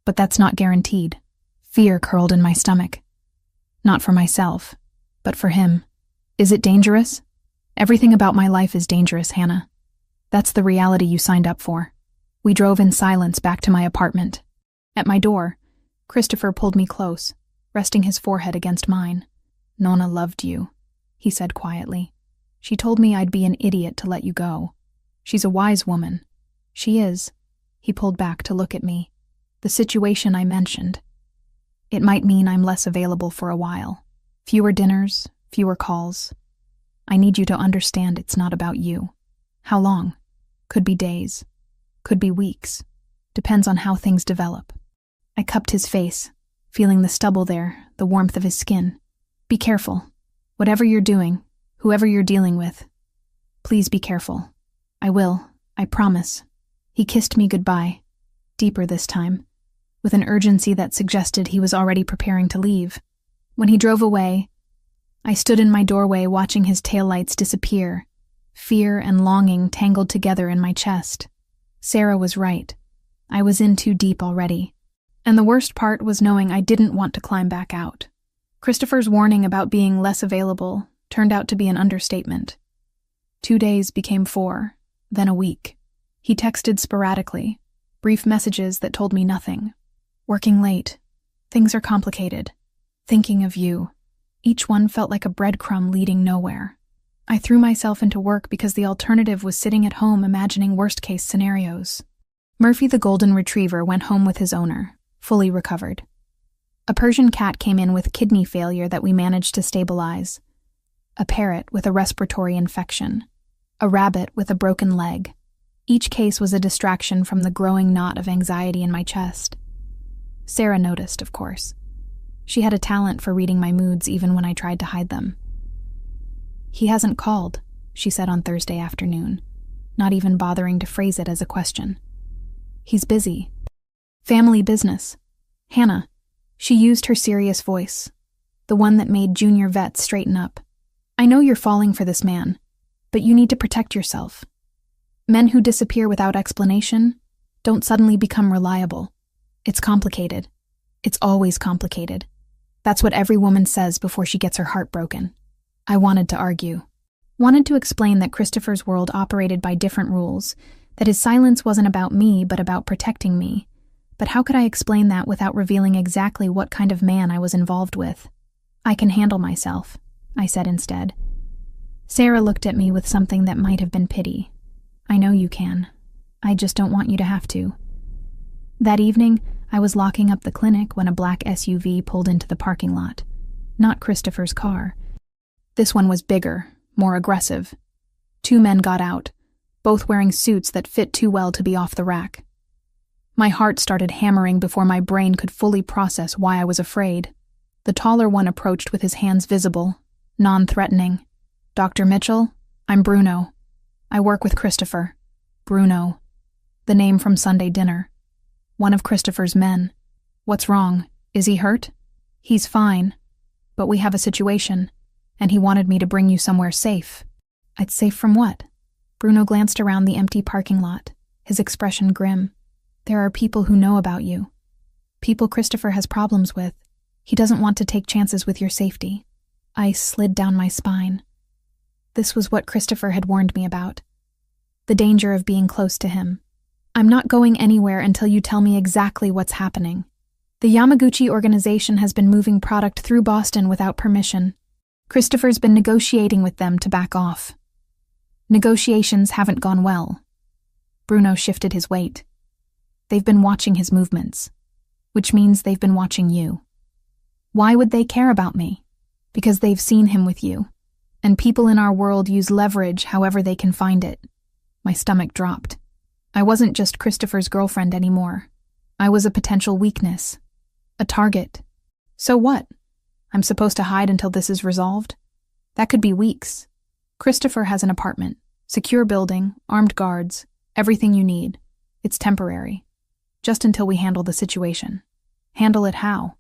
"But that's not guaranteed." Fear curled in my stomach. Not for myself, but for him. "Is it dangerous?" "Everything about my life is dangerous, Hannah. That's the reality you signed up for." We drove in silence back to my apartment. At my door, Christopher pulled me close, resting his forehead against mine. "Nonna loved you," he said quietly. "She told me I'd be an idiot to let you go. She's a wise woman." "She is." He pulled back to look at me. "The situation I mentioned. It might mean I'm less available for a while. Fewer dinners, fewer calls. I need you to understand it's not about you." "How long?" "Could be days. Could be weeks. Depends on how things develop." I cupped his face, feeling the stubble there, the warmth of his skin. "Be careful. Whatever you're doing, whoever you're dealing with, please be careful." "I will, I promise." He kissed me goodbye, deeper this time, with an urgency that suggested he was already preparing to leave. When he drove away, I stood in my doorway watching his taillights disappear, fear and longing tangled together in my chest. Sarah was right. I was in too deep already. And the worst part was knowing I didn't want to climb back out. Christopher's warning about being less available turned out to be an understatement. 2 days became 4, then a week. He texted sporadically, brief messages that told me nothing. "Working late. Things are complicated. Thinking of you." Each one felt like a breadcrumb leading nowhere. I threw myself into work because the alternative was sitting at home imagining worst-case scenarios. Murphy the golden retriever went home with his owner, fully recovered. A Persian cat came in with kidney failure that we managed to stabilize. A parrot with a respiratory infection. A rabbit with a broken leg. Each case was a distraction from the growing knot of anxiety in my chest. Sarah noticed, of course. She had a talent for reading my moods even when I tried to hide them. "He hasn't called," she said on Thursday afternoon, not even bothering to phrase it as a question. "He's busy. Family business. Hannah," she used her serious voice, the one that made junior vets straighten up. "I know you're falling for this man, but you need to protect yourself. Men who disappear without explanation don't suddenly become reliable. It's complicated. It's always complicated. That's what every woman says before she gets her heart broken." I wanted to argue. Wanted to explain that Christopher's world operated by different rules, that his silence wasn't about me but about protecting me. But how could I explain that without revealing exactly what kind of man I was involved with? "I can handle myself," I said instead. Sarah looked at me with something that might have been pity. "I know you can. I just don't want you to have to." That evening, I was locking up the clinic when a black SUV pulled into the parking lot. Not Christopher's car. This one was bigger, more aggressive. 2 men got out, both wearing suits that fit too well to be off the rack. My heart started hammering before my brain could fully process why I was afraid. The taller one approached with his hands visible, non-threatening. "Dr. Mitchell, I'm Bruno. I work with Christopher." Bruno. The name from Sunday dinner. One of Christopher's men. "What's wrong? Is he hurt?" "He's fine. But we have a situation, and he wanted me to bring you somewhere safe." "I'd safe from what?" Bruno glanced around the empty parking lot, his expression grim. "There are people who know about you. People Christopher has problems with. He doesn't want to take chances with your safety." Ice slid down my spine. This was what Christopher had warned me about. The danger of being close to him. "I'm not going anywhere until you tell me exactly what's happening. The Yamaguchi organization has been moving product through Boston without permission. Christopher's been negotiating with them to back off. Negotiations haven't gone well." Bruno shifted his weight. "They've been watching his movements, which means they've been watching you. Why would they care about me? Because they've seen him with you. And people in our world use leverage however they can find it." My stomach dropped. I wasn't just Christopher's girlfriend anymore. I was a potential weakness. A target. So what? I'm supposed to hide until this is resolved? That could be weeks. Christopher has an apartment, secure building, armed guards, everything you need. It's temporary. Just until we handle the situation. Handle it how?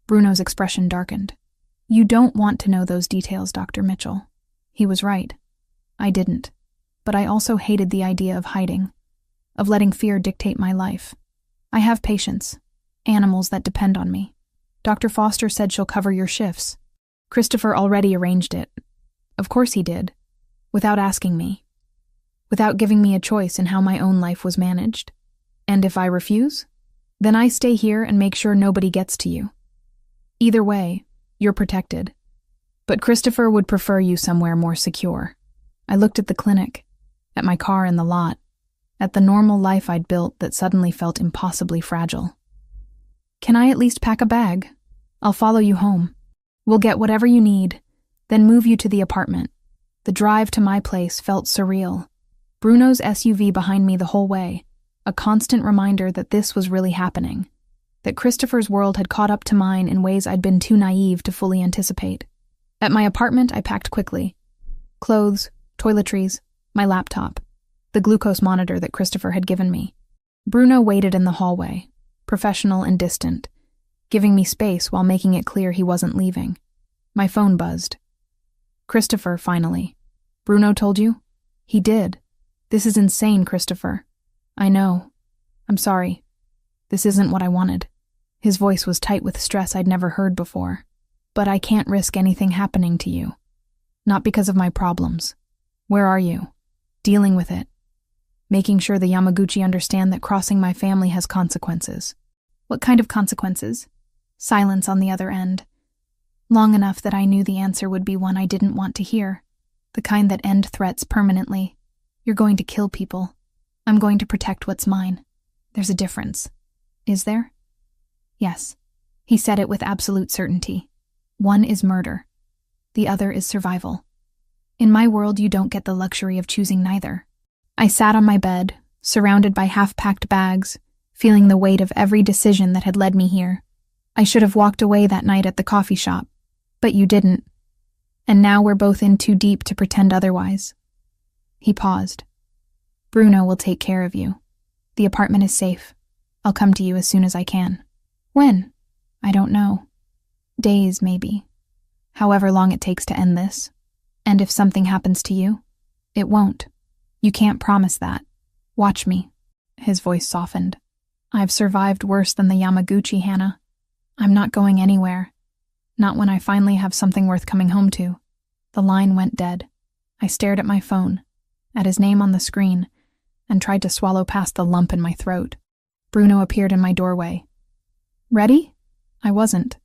Bruno's expression darkened. "You don't want to know those details, Dr. Mitchell." He was right. I didn't. But I also hated the idea of hiding, of letting fear dictate my life. I have patients, animals that depend on me. Dr. Foster said she'll cover your shifts. Christopher already arranged it. Of course he did. Without asking me. Without giving me a choice in how my own life was managed. And if I refuse, then I stay here and make sure nobody gets to you. Either way, you're protected. But Christopher would prefer you somewhere more secure. I looked at the clinic, at my car in the lot, at the normal life I'd built that suddenly felt impossibly fragile. "Can I at least pack a bag? I'll follow you home. We'll get whatever you need, then move you to the apartment." The drive to my place felt surreal. Bruno's SUV behind me the whole way, a constant reminder that this was really happening, that Christopher's world had caught up to mine in ways I'd been too naive to fully anticipate. At my apartment, I packed quickly. Clothes, toiletries, my laptop, the glucose monitor that Christopher had given me. Bruno waited in the hallway, professional and distant, giving me space while making it clear he wasn't leaving. My phone buzzed. "Christopher, finally. Bruno told you?" "He did. This is insane, Christopher." "I know. I'm sorry. This isn't what I wanted." His voice was tight with stress I'd never heard before. "But I can't risk anything happening to you. Not because of my problems. Where are you? Dealing with it. Making sure the Yamaguchi understand that crossing my family has consequences." "What kind of consequences?" Silence on the other end. Long enough that I knew the answer would be one I didn't want to hear. The kind that end threats permanently. "You're going to kill people. I'm going to protect what's mine. There's a difference." "Is there?" "Yes." He said it with absolute certainty. "One is murder. The other is survival. In my world, you don't get the luxury of choosing neither." I sat on my bed, surrounded by half-packed bags, feeling the weight of every decision that had led me here. I should have walked away that night at the coffee shop, but you didn't. And now we're both in too deep to pretend otherwise." He paused. "Bruno will take care of you. The apartment is safe. I'll come to you as soon as I can." "When?" "I don't know. Days, maybe. However long it takes to end this. And if something happens to you, it won't. You can't promise that. Watch me." His voice softened. "I've survived worse than the Yamaguchi, Hannah. I'm not going anywhere. Not when I finally have something worth coming home to." The line went dead. I stared at my phone, at his name on the screen, and tried to swallow past the lump in my throat. Bruno appeared in my doorway. "Ready?" I wasn't,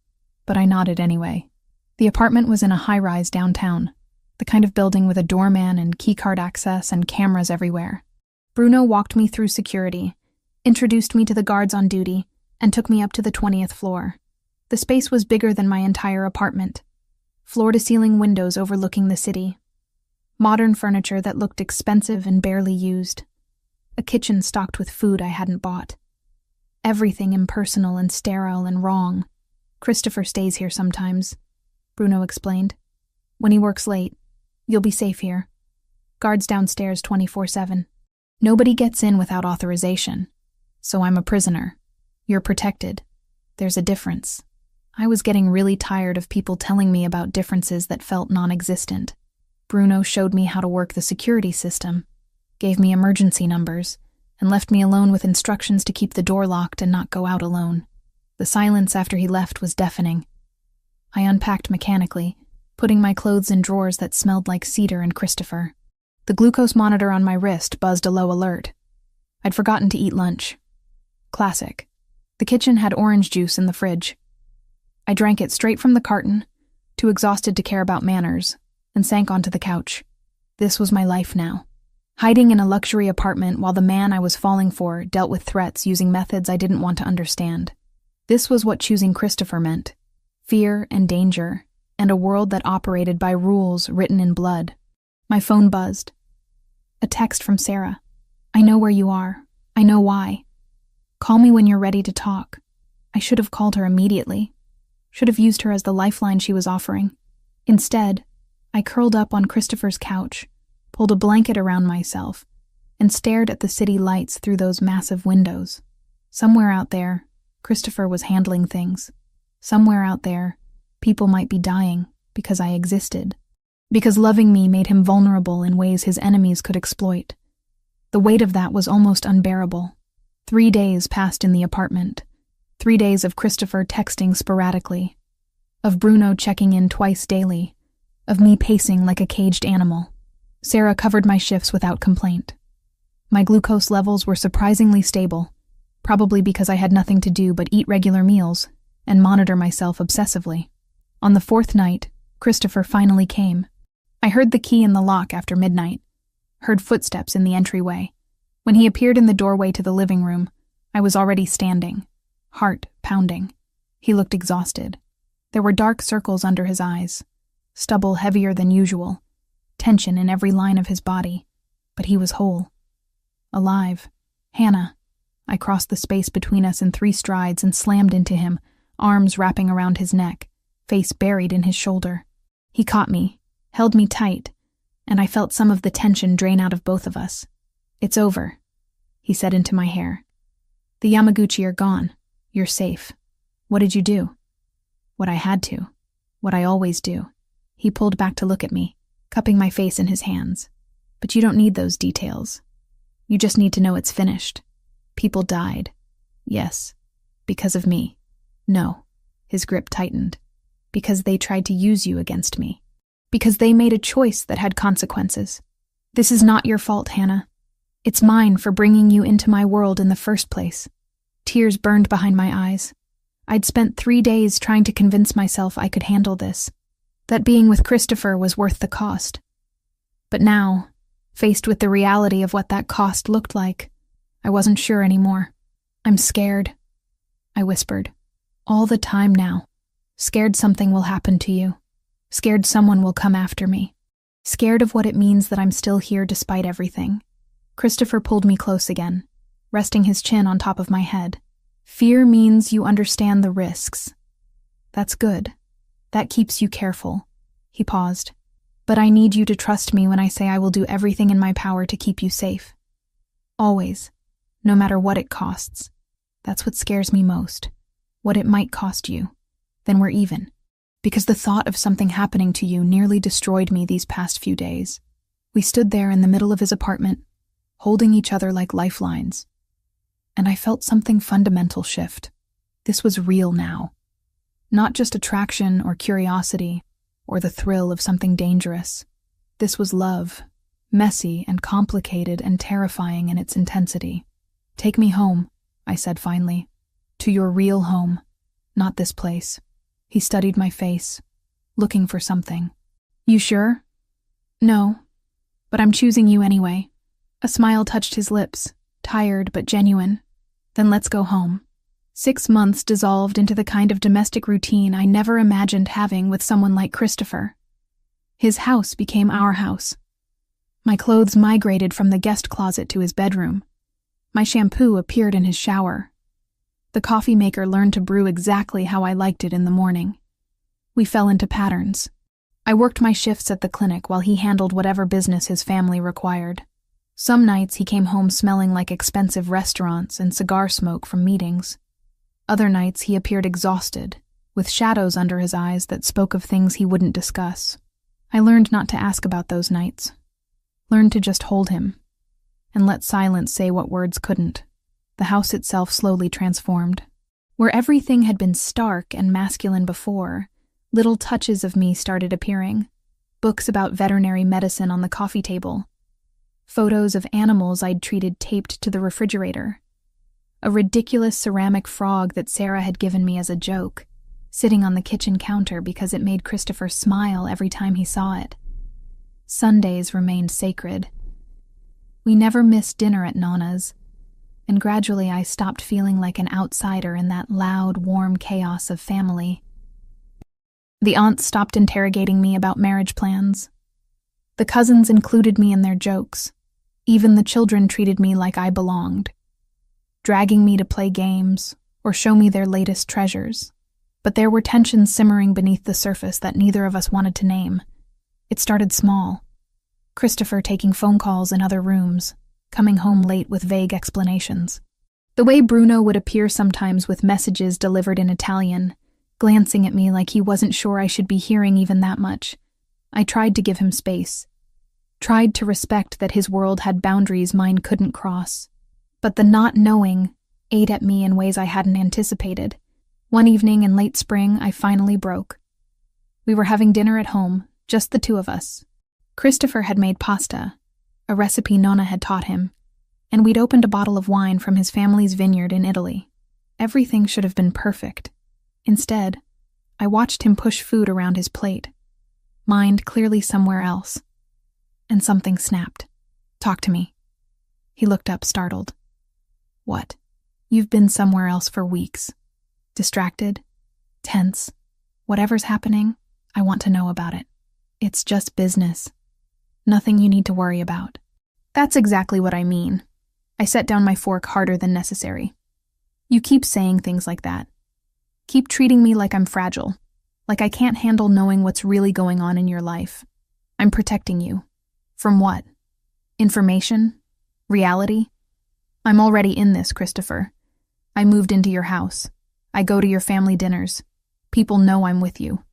but I nodded anyway. The apartment was in a high-rise downtown, the kind of building with a doorman and keycard access and cameras everywhere. Bruno walked me through security, introduced me to the guards on duty, and took me up to the 20th floor. The space was bigger than my entire apartment. Floor-to-ceiling windows overlooking the city. Modern furniture that looked expensive and barely used. A kitchen stocked with food I hadn't bought. Everything impersonal and sterile and wrong. "Christopher stays here sometimes," Bruno explained. "When he works late. You'll be safe here. Guards downstairs 24/7. Nobody gets in without authorization. So I'm a prisoner. You're protected. There's a difference." I was getting really tired of people telling me about differences that felt non-existent. Bruno showed me how to work the security system, gave me emergency numbers, and left me alone with instructions to keep the door locked and not go out alone. The silence after he left was deafening. I unpacked mechanically, putting my clothes in drawers that smelled like cedar and Christopher. The glucose monitor on my wrist buzzed a low alert. I'd forgotten to eat lunch. Classic. The kitchen had orange juice in the fridge. I drank it straight from the carton, too exhausted to care about manners, and sank onto the couch. This was my life now. Hiding in a luxury apartment while the man I was falling for dealt with threats using methods I didn't want to understand. This was what choosing Christopher meant. Fear and danger, and a world that operated by rules written in blood. My phone buzzed. A text from Sarah. "I know where you are. I know why. Call me when you're ready to talk." I should have called her immediately. Should have used her as the lifeline she was offering. Instead, I curled up on Christopher's couch, pulled a blanket around myself, and stared at the city lights through those massive windows. Somewhere out there, Christopher was handling things. Somewhere out there, people might be dying because I existed. Because loving me made him vulnerable in ways his enemies could exploit. The weight of that was almost unbearable. 3 days passed in the apartment. 3 days of Christopher texting sporadically, of Bruno checking in twice daily, of me pacing like a caged animal. Sarah covered my shifts without complaint. My glucose levels were surprisingly stable, probably because I had nothing to do but eat regular meals and monitor myself obsessively. On the 4th night, Christopher finally came. I heard the key in the lock after midnight, heard footsteps in the entryway. When he appeared in the doorway to the living room, I was already standing, heart pounding. He looked exhausted. There were dark circles under his eyes, stubble heavier than usual, tension in every line of his body, but he was whole. Alive. "Hannah." I crossed the space between us in 3 strides and slammed into him, arms wrapping around his neck, face buried in his shoulder. He caught me, held me tight, and I felt some of the tension drain out of both of us. "It's over," he said into my hair. "The Yamaguchi are gone. You're safe. What did you do?" "What I had to. What I always do." He pulled back to look at me, cupping my face in his hands. "But you don't need those details. You just need to know it's finished. People died. Yes. Because of me. No." His grip tightened. "Because they tried to use you against me. Because they made a choice that had consequences. This is not your fault, Hannah. It's mine for bringing you into my world in the first place." Tears burned behind my eyes. I'd spent 3 days trying to convince myself I could handle this, that being with Christopher was worth the cost. But now, faced with the reality of what that cost looked like, I wasn't sure anymore. "I'm scared," I whispered. "All the time now. Scared something will happen to you. Scared someone will come after me. Scared of what it means that I'm still here despite everything." Christopher pulled me close again, resting his chin on top of my head. "Fear means you understand the risks, That's good. That keeps you careful." He paused. "But I need you to trust me when I say I will do everything in my power to keep you safe. Always. No matter what it costs. That's what scares me most. What it might cost you. Then we're even. Because the thought of something happening to you nearly destroyed me these past few days." We stood there in the middle of his apartment, holding each other like lifelines. And I felt something fundamental shift. This was real now. Not just attraction or curiosity, or the thrill of something dangerous. This was love, messy and complicated and terrifying in its intensity. "Take me home," I said finally. "To your real home, not this place." He studied my face, looking for something. "You sure?" "No, but I'm choosing you anyway." A smile touched his lips, tired but genuine. "Then let's go home." 6 months dissolved into the kind of domestic routine I never imagined having with someone like Christopher. His house became our house. My clothes migrated from the guest closet to his bedroom. My shampoo appeared in his shower. The coffee maker learned to brew exactly how I liked it in the morning. We fell into patterns. I worked my shifts at the clinic while he handled whatever business his family required. Some nights he came home smelling like expensive restaurants and cigar smoke from meetings. Other nights he appeared exhausted, with shadows under his eyes that spoke of things he wouldn't discuss. I learned not to ask about those nights. Learned to just hold him, and let silence say what words couldn't. The house itself slowly transformed. Where everything had been stark and masculine before, little touches of me started appearing. Books about veterinary medicine on the coffee table. Photos of animals I'd treated taped to the refrigerator. A ridiculous ceramic frog that Sarah had given me as a joke, sitting on the kitchen counter because it made Christopher smile every time he saw it. Sundays remained sacred. We never missed dinner at Nana's, and gradually I stopped feeling like an outsider in that loud, warm chaos of family. The aunts stopped interrogating me about marriage plans. The cousins included me in their jokes. Even the children treated me like I belonged, dragging me to play games or show me their latest treasures. But there were tensions simmering beneath the surface that neither of us wanted to name. It started small. Christopher taking phone calls in other rooms, coming home late with vague explanations. The way Bruno would appear sometimes with messages delivered in Italian, glancing at me like he wasn't sure I should be hearing even that much. I tried to give him space. Tried to respect that his world had boundaries mine couldn't cross. But the not knowing ate at me in ways I hadn't anticipated. One evening in late spring, I finally broke. We were having dinner at home, just the two of us. Christopher had made pasta, a recipe Nonna had taught him, and we'd opened a bottle of wine from his family's vineyard in Italy. Everything should have been perfect. Instead, I watched him push food around his plate, mind clearly somewhere else. And something snapped. "Talk to me." He looked up, startled. "What?" "You've been somewhere else for weeks. Distracted, tense. Whatever's happening, I want to know about it. It's just business. Nothing you need to worry about." "That's exactly what I mean." I set down my fork harder than necessary. "You keep saying things like that. Keep treating me like I'm fragile, like I can't handle knowing what's really going on in your life. I'm protecting you. From what? Information? Reality? I'm already in this, Christopher. I moved into your house. I go to your family dinners. People know I'm with you.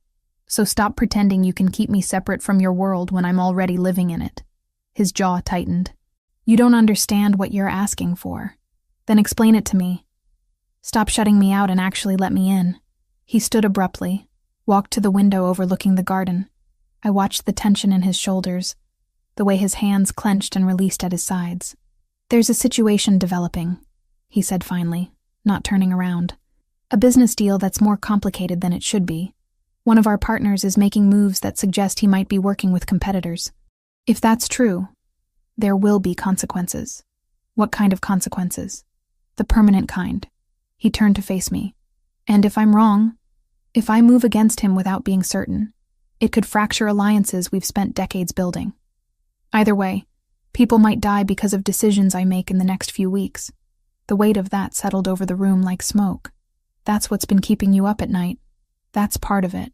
So stop pretending you can keep me separate from your world when I'm already living in it." His jaw tightened. "You don't understand what you're asking for. Then explain it to me. Stop shutting me out and actually let me in." He stood abruptly, walked to the window overlooking the garden. I watched the tension in his shoulders, the way his hands clenched and released at his sides. "There's a situation developing," he said finally, not turning around. "A business deal that's more complicated than it should be. One of our partners is making moves that suggest he might be working with competitors. If that's true, there will be consequences." "What kind of consequences?" "The permanent kind." He turned to face me. "And if I'm wrong, if I move against him without being certain, it could fracture alliances we've spent decades building. Either way, people might die because of decisions I make in the next few weeks." The weight of that settled over the room like smoke. "That's what's been keeping you up at night." That's part of it.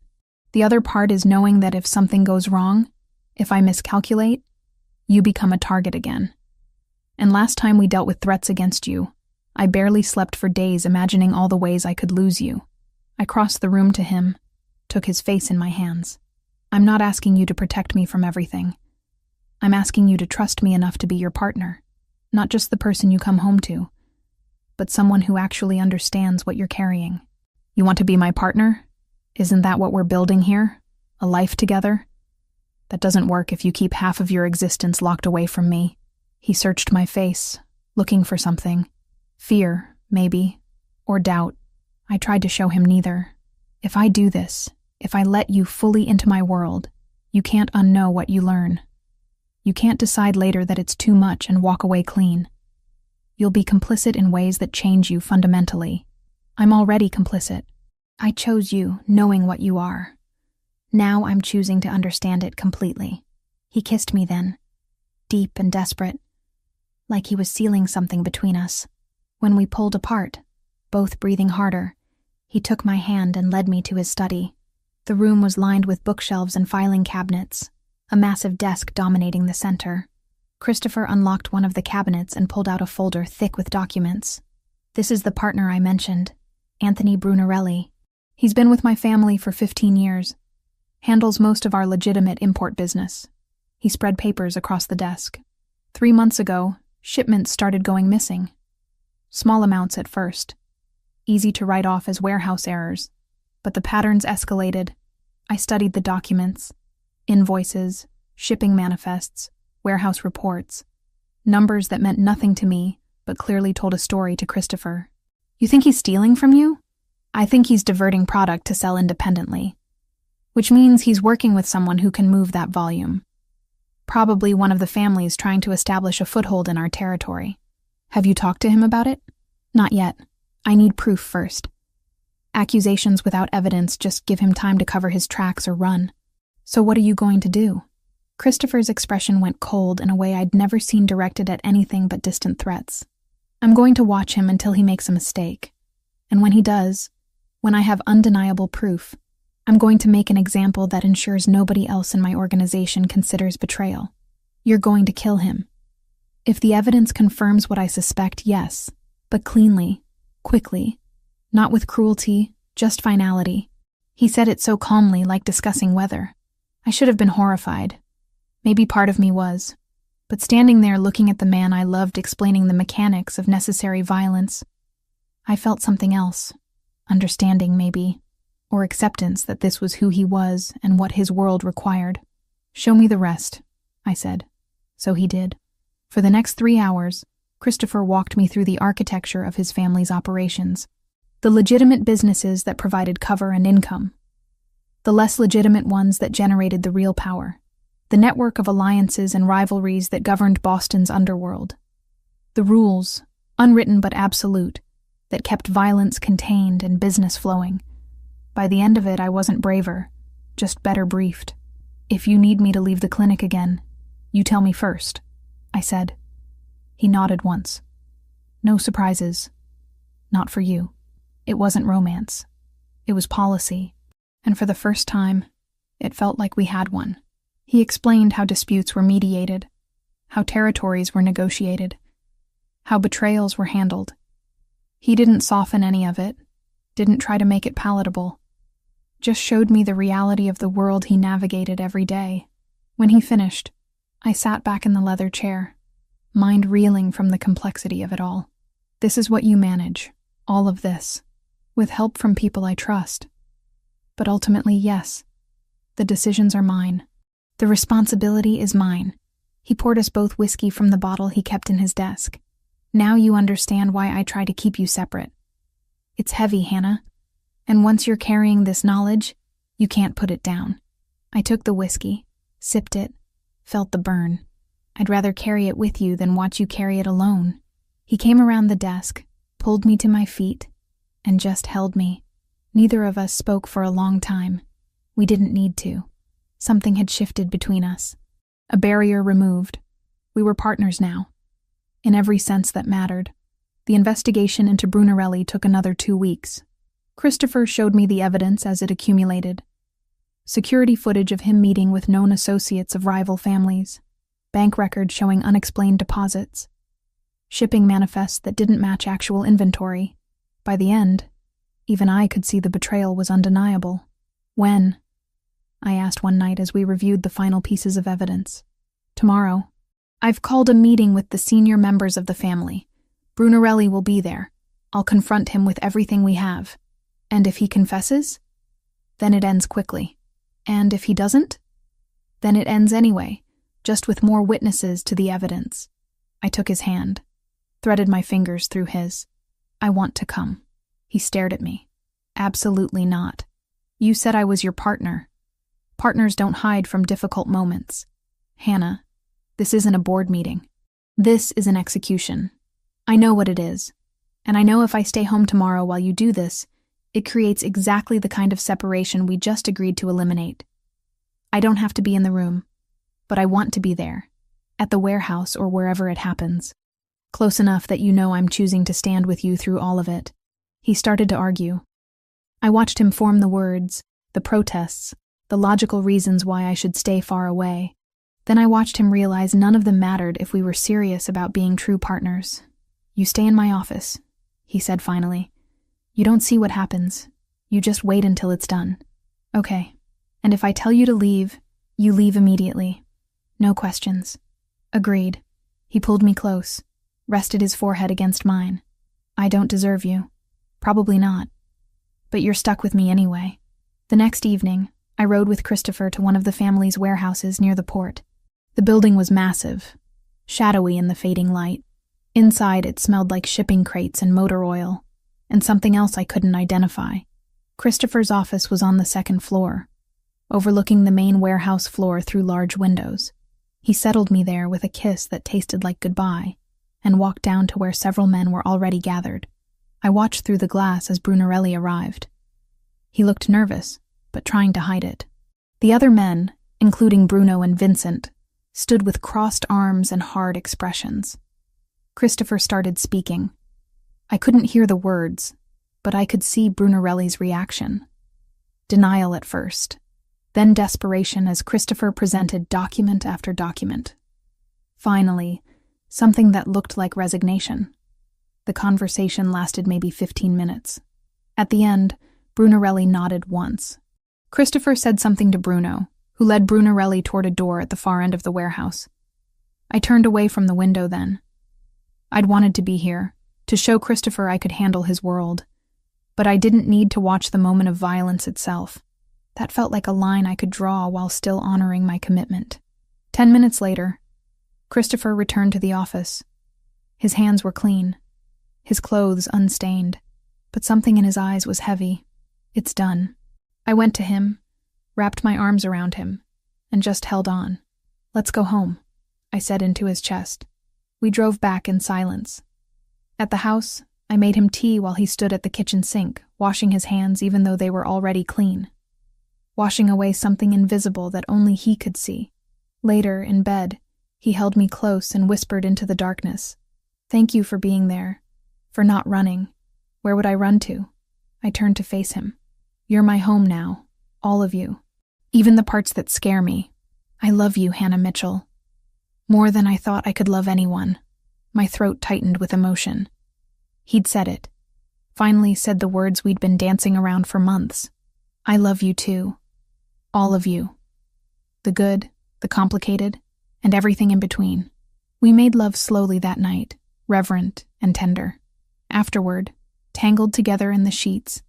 The other part is knowing that if something goes wrong, if I miscalculate, you become a target again. And last time we dealt with threats against you, I barely slept for days imagining all the ways I could lose you. I crossed the room to him, took his face in my hands. I'm not asking you to protect me from everything. I'm asking you to trust me enough to be your partner, not just the person you come home to, but someone who actually understands what you're carrying. You want to be my partner? Isn't that what we're building here? A life together? That doesn't work if you keep half of your existence locked away from me. He searched my face, looking for something. Fear, maybe, or doubt. I tried to show him neither. If I do this, if I let you fully into my world, you can't unknow what you learn. You can't decide later that it's too much and walk away clean. You'll be complicit in ways that change you fundamentally. I'm already complicit. I chose you, knowing what you are. Now I'm choosing to understand it completely. He kissed me then, deep and desperate, like he was sealing something between us. When we pulled apart, both breathing harder, he took my hand and led me to his study. The room was lined with bookshelves and filing cabinets, a massive desk dominating the center. Christopher unlocked one of the cabinets and pulled out a folder thick with documents. This is the partner I mentioned, Anthony Brunarelli. He's been with my family for 15 years, handles most of our legitimate import business. He spread papers across the desk. 3 months ago, shipments started going missing. Small amounts at first, easy to write off as warehouse errors, but the patterns escalated. I studied the documents, invoices, shipping manifests, warehouse reports, numbers that meant nothing to me, but clearly told a story to Christopher. You think he's stealing from you? I think he's diverting product to sell independently, which means he's working with someone who can move that volume. Probably one of the families trying to establish a foothold in our territory. Have you talked to him about it? Not yet. I need proof first. Accusations without evidence just give him time to cover his tracks or run. So what are you going to do? Christopher's expression went cold in a way I'd never seen directed at anything but distant threats. I'm going to watch him until he makes a mistake. And when he does, when I have undeniable proof, I'm going to make an example that ensures nobody else in my organization considers betrayal. You're going to kill him. If the evidence confirms what I suspect, yes, but cleanly, quickly, not with cruelty, just finality. He said it so calmly, like discussing weather. I should have been horrified. Maybe part of me was. But standing there looking at the man I loved explaining the mechanics of necessary violence, I felt something else. Understanding, maybe, or acceptance that this was who he was and what his world required. Show me the rest, I said. So he did. For the next 3 hours, Christopher walked me through the architecture of his family's operations, the legitimate businesses that provided cover and income, the less legitimate ones that generated the real power, the network of alliances and rivalries that governed Boston's underworld, the rules, unwritten but absolute, that kept violence contained and business flowing. By the end of it, I wasn't braver, just better briefed. If you need me to leave the clinic again, you tell me first, I said. He nodded once. No surprises. Not for you. It wasn't romance. It was policy. And for the first time, it felt like we had one. He explained how disputes were mediated, how territories were negotiated, how betrayals were handled. He didn't soften any of it, didn't try to make it palatable, just showed me the reality of the world he navigated every day. When he finished, I sat back in the leather chair, mind reeling from the complexity of it all. This is what you manage, all of this, with help from people I trust. But ultimately, yes, the decisions are mine. The responsibility is mine. He poured us both whiskey from the bottle he kept in his desk. Now you understand why I try to keep you separate. It's heavy, Hannah. And once you're carrying this knowledge, you can't put it down. I took the whiskey, sipped it, felt the burn. I'd rather carry it with you than watch you carry it alone. He came around the desk, pulled me to my feet, and just held me. Neither of us spoke for a long time. We didn't need to. Something had shifted between us. A barrier removed. We were partners now. In every sense that mattered. The investigation into Brunarelli took another 2 weeks. Christopher showed me the evidence as it accumulated. Security footage of him meeting with known associates of rival families, bank records showing unexplained deposits, shipping manifests that didn't match actual inventory. By the end, even I could see the betrayal was undeniable. When? I asked one night as we reviewed the final pieces of evidence. Tomorrow. I've called a meeting with the senior members of the family. Brunarelli will be there. I'll confront him with everything we have. And if he confesses? Then it ends quickly. And if he doesn't? Then it ends anyway, just with more witnesses to the evidence. I took his hand, threaded my fingers through his. I want to come. He stared at me. Absolutely not. You said I was your partner. Partners don't hide from difficult moments. Hannah, this isn't a board meeting. This is an execution. I know what it is. And I know if I stay home tomorrow while you do this, it creates exactly the kind of separation we just agreed to eliminate. I don't have to be in the room, but I want to be there, at the warehouse or wherever it happens. Close enough that you know I'm choosing to stand with you through all of it. He started to argue. I watched him form the words, the protests, the logical reasons why I should stay far away. Then I watched him realize none of them mattered if we were serious about being true partners. You stay in my office, he said finally. You don't see what happens. You just wait until it's done. Okay. And if I tell you to leave, you leave immediately. No questions. Agreed. He pulled me close, rested his forehead against mine. I don't deserve you. Probably not. But you're stuck with me anyway. The next evening, I rode with Christopher to one of the family's warehouses near the port. The building was massive, shadowy in the fading light. Inside, it smelled like shipping crates and motor oil, and something else I couldn't identify. Christopher's office was on the second floor, overlooking the main warehouse floor through large windows. He settled me there with a kiss that tasted like goodbye, and walked down to where several men were already gathered. I watched through the glass as Brunarelli arrived. He looked nervous, but trying to hide it. The other men, including Bruno and Vincent, stood with crossed arms and hard expressions. Christopher started speaking. I couldn't hear the words, but I could see Brunarelli's reaction. Denial at first, then desperation as Christopher presented document after document. Finally, something that looked like resignation. The conversation lasted maybe 15 minutes. At the end, Brunarelli nodded once. Christopher said something to Bruno, who led Brunarelli toward a door at the far end of the warehouse. I turned away from the window then. I'd wanted to be here, to show Christopher I could handle his world. But I didn't need to watch the moment of violence itself. That felt like a line I could draw while still honoring my commitment. 10 minutes later, Christopher returned to the office. His hands were clean, his clothes unstained, but something in his eyes was heavy. It's done. I went to him, wrapped my arms around him, and just held on. Let's go home, I said into his chest. We drove back in silence. At the house, I made him tea while he stood at the kitchen sink, washing his hands even though they were already clean. Washing away something invisible that only he could see. Later, in bed, he held me close and whispered into the darkness. Thank you for being there, for not running. Where would I run to? I turned to face him. You're my home now, all of you. Even the parts that scare me. I love you, Hannah Mitchell. More than I thought I could love anyone. My throat tightened with emotion. He'd said it. Finally said the words we'd been dancing around for months. I love you too. All of you. The good, the complicated, and everything in between. We made love slowly that night, reverent and tender. Afterward, tangled together in the sheets,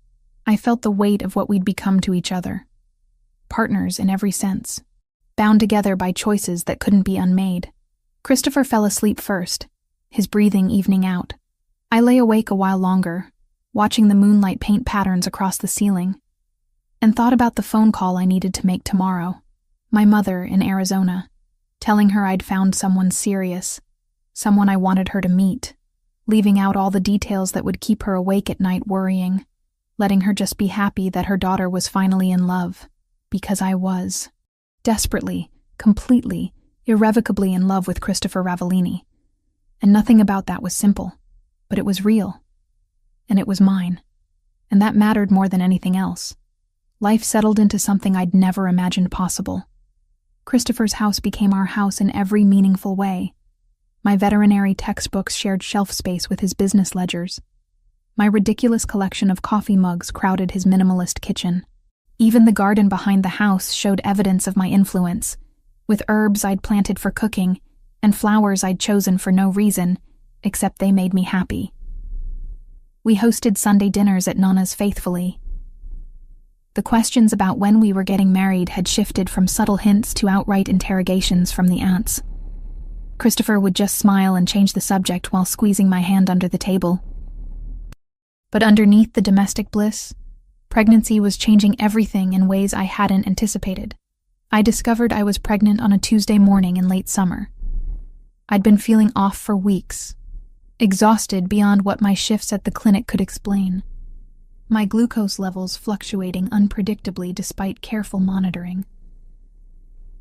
I felt the weight of what we'd become to each other. Partners in every sense. Bound together by choices that couldn't be unmade. Christopher fell asleep first, his breathing evening out. I lay awake a while longer, watching the moonlight paint patterns across the ceiling, and thought about the phone call I needed to make tomorrow. My mother in Arizona, telling her I'd found someone serious, someone I wanted her to meet, leaving out all the details that would keep her awake at night worrying, letting her just be happy that her daughter was finally in love, because I was. Desperately, completely, irrevocably in love with Christopher Ravellini. And nothing about that was simple, but it was real. And it was mine. and that mattered more than anything else. Life settled into something I'd never imagined possible. Christopher's house became our house in every meaningful way. My veterinary textbooks shared shelf space with his business ledgers. My ridiculous collection of coffee mugs crowded his minimalist kitchen. Even the garden behind the house showed evidence of my influence, with herbs I'd planted for cooking and flowers I'd chosen for no reason, except they made me happy. We hosted Sunday dinners at Nana's faithfully. The questions about when we were getting married had shifted from subtle hints to outright interrogations from the aunts. Christopher would just smile and change the subject while squeezing my hand under the table. But underneath the domestic bliss, pregnancy was changing everything in ways I hadn't anticipated. I discovered I was pregnant on a Tuesday morning in late summer. I'd been feeling off for weeks, exhausted beyond what my shifts at the clinic could explain. My glucose levels fluctuating unpredictably despite careful monitoring.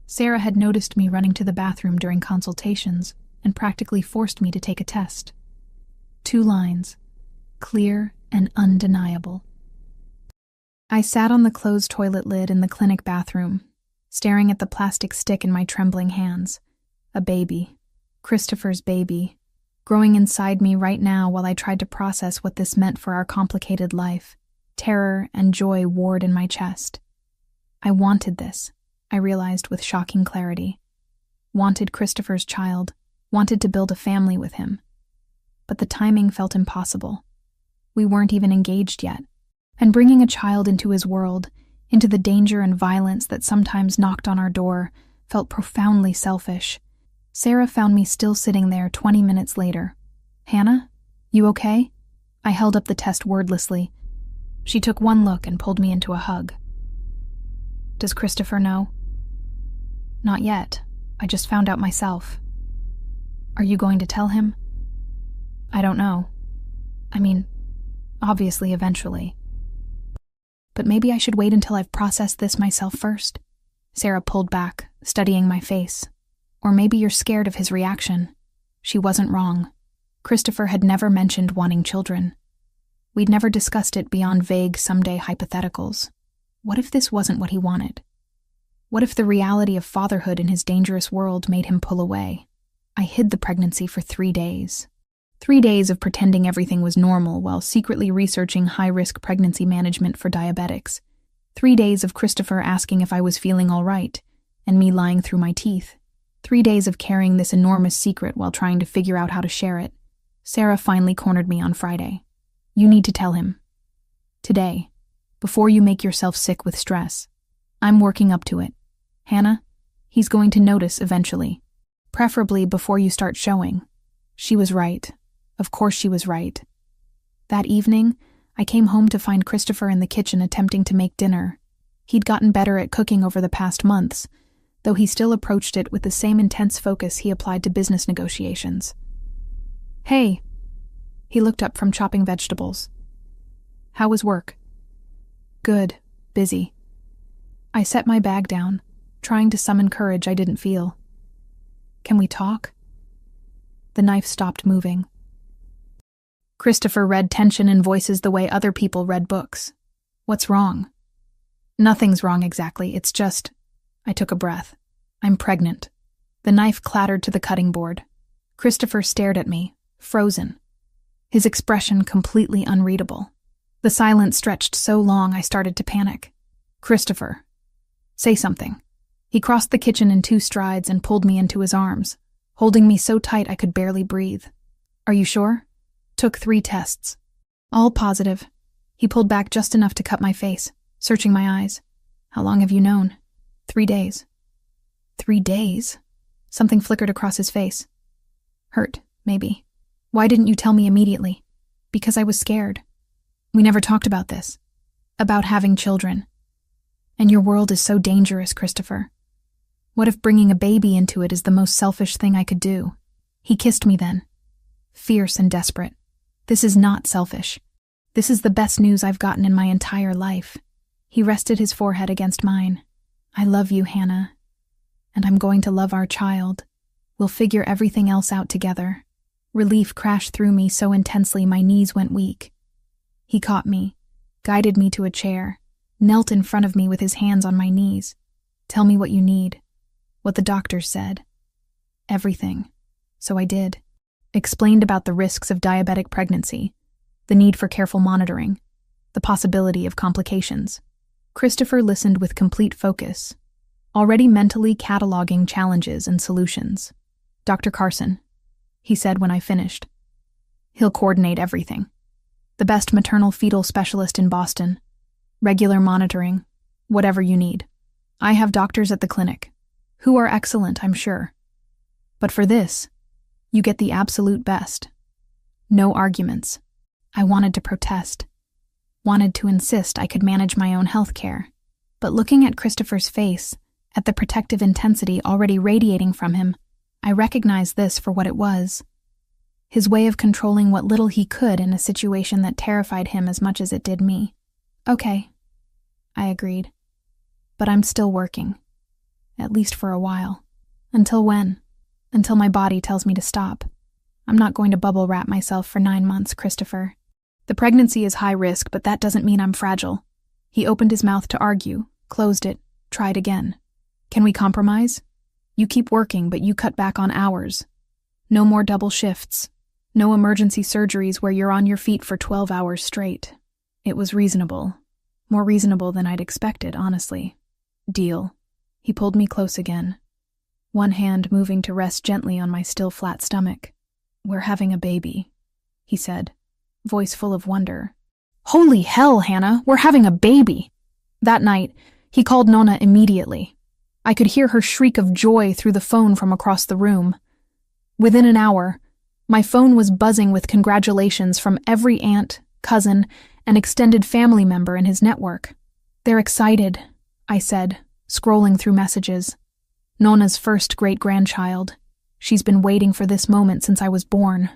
Sarah had noticed me running to the bathroom during consultations and practically forced me to take a test. 2 lines, clear and undeniable. I sat on the closed toilet lid in the clinic bathroom, staring at the plastic stick in my trembling hands. A baby, Christopher's baby, growing inside me right now while I tried to process what this meant for our complicated life. Terror and joy warred in my chest. I wanted this, I realized with shocking clarity. Wanted Christopher's child, wanted to build a family with him. But the timing felt impossible. We weren't even engaged yet, and bringing a child into his world, into the danger and violence that sometimes knocked on our door, felt profoundly selfish. Sarah found me still sitting there 20 minutes later. "Hannah, you okay?" I held up the test wordlessly. She took one look and pulled me into a hug. "Does Christopher know?" "Not yet. I just found out myself." "Are you going to tell him?" "I don't know. I mean, obviously eventually. But maybe I should wait until I've processed this myself first." Sarah pulled back, studying my face. "Or maybe you're scared of his reaction." She wasn't wrong. Christopher had never mentioned wanting children. We'd never discussed it beyond vague someday hypotheticals. What if this wasn't what he wanted? What if the reality of fatherhood in his dangerous world made him pull away? I hid the pregnancy for 3 days. 3 days of pretending everything was normal while secretly researching high-risk pregnancy management for diabetics. 3 days of Christopher asking if I was feeling all right, and me lying through my teeth. 3 days of carrying this enormous secret while trying to figure out how to share it. Sarah finally cornered me on Friday. "You need to tell him. Today, before you make yourself sick with stress. I'm working up to it. Hannah, he's going to notice eventually. Preferably before you start showing." She was right. Of course she was right. That evening, I came home to find Christopher in the kitchen attempting to make dinner. He'd gotten better at cooking over the past months, though he still approached it with the same intense focus he applied to business negotiations. "Hey." He looked up from chopping vegetables. "How was work?" "Good. Busy." I set my bag down, trying to summon courage I didn't feel. "Can we talk?" The knife stopped moving. Christopher read tension in voices the way other people read books. "What's wrong?" "Nothing's wrong exactly, it's just..." I took a breath. "I'm pregnant." The knife clattered to the cutting board. Christopher stared at me, frozen. His expression completely unreadable. The silence stretched so long I started to panic. "Christopher, say something." He crossed the kitchen in 2 strides and pulled me into his arms, holding me so tight I could barely breathe. "Are you sure?" Took 3 tests. All positive. He pulled back just enough to cut my face, searching my eyes. "How long have you known?" 3 days. 3 days? Something flickered across his face. "Hurt, maybe. Why didn't you tell me immediately?" "Because I was scared. We never talked about this. About having children. And your world is so dangerous, Christopher. What if bringing a baby into it is the most selfish thing I could do?" He kissed me then. Fierce and desperate. "This is not selfish. This is the best news I've gotten in my entire life." He rested his forehead against mine. "I love you, Hannah. And I'm going to love our child. We'll figure everything else out together." Relief crashed through me so intensely my knees went weak. He caught me, guided me to a chair, knelt in front of me with his hands on my knees. "Tell me what you need." "What the doctors said." "Everything." So I did. Explained about the risks of diabetic pregnancy, the need for careful monitoring, the possibility of complications. Christopher listened with complete focus, already mentally cataloging challenges and solutions. "Dr. Carson," he said when I finished. "He'll coordinate everything. The best maternal fetal specialist in Boston. Regular monitoring, whatever you need. I have doctors at the clinic, who are excellent, I'm sure. But for this, you get the absolute best. No arguments." I wanted to protest, wanted to insist I could manage my own health care. But looking at Christopher's face, at the protective intensity already radiating from him, I recognized this for what it was. His way of controlling what little he could in a situation that terrified him as much as it did me. "Okay," I agreed. "But I'm still working. At least for a while. Until when? Until my body tells me to stop. I'm not going to bubble wrap myself for 9 months, Christopher. The pregnancy is high risk, but that doesn't mean I'm fragile." He opened his mouth to argue, closed it, tried again. "Can we compromise? You keep working, but you cut back on hours. No more double shifts. No emergency surgeries where you're on your feet for 12 hours straight." It was reasonable. More reasonable than I'd expected, honestly. "Deal." He pulled me close again, one hand moving to rest gently on my still flat stomach. "We're having a baby," he said, voice full of wonder. "Holy hell, Hannah, we're having a baby!" That night, he called Nonna immediately. I could hear her shriek of joy through the phone from across the room. Within an hour, my phone was buzzing with congratulations from every aunt, cousin, and extended family member in his network. "They're excited," I said, scrolling through messages. "Nonna's first great-grandchild. She's been waiting for this moment since I was born."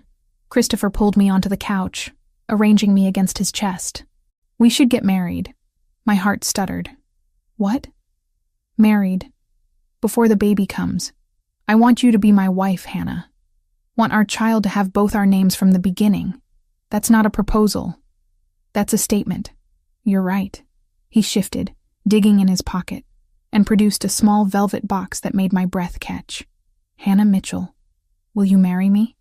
Christopher pulled me onto the couch, arranging me against his chest. "We should get married." My heart stuttered. "What?" "Married. Before the baby comes. I want you to be my wife, Hannah. Want our child to have both our names from the beginning. That's not a proposal. That's a statement." "You're right." He shifted, digging in his pocket, and produced a small velvet box that made my breath catch. "Hannah Mitchell, will you marry me?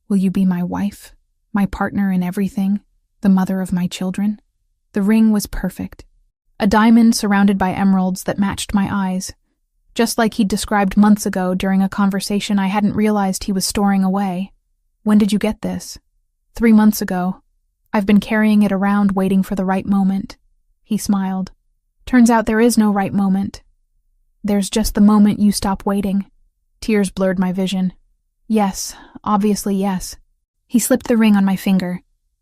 Will you be my wife, my partner in everything, the mother of my children?" The ring was perfect. A diamond surrounded by emeralds that matched my eyes, just like he'd described months ago during a conversation I hadn't realized he was storing away. "When did you get this?" 3 months ago. I've been carrying it around waiting for the right moment." He smiled. "Turns out there is no right moment. There's just the moment you stop waiting." Tears blurred my vision. "Yes, obviously yes." He slipped the ring on my finger,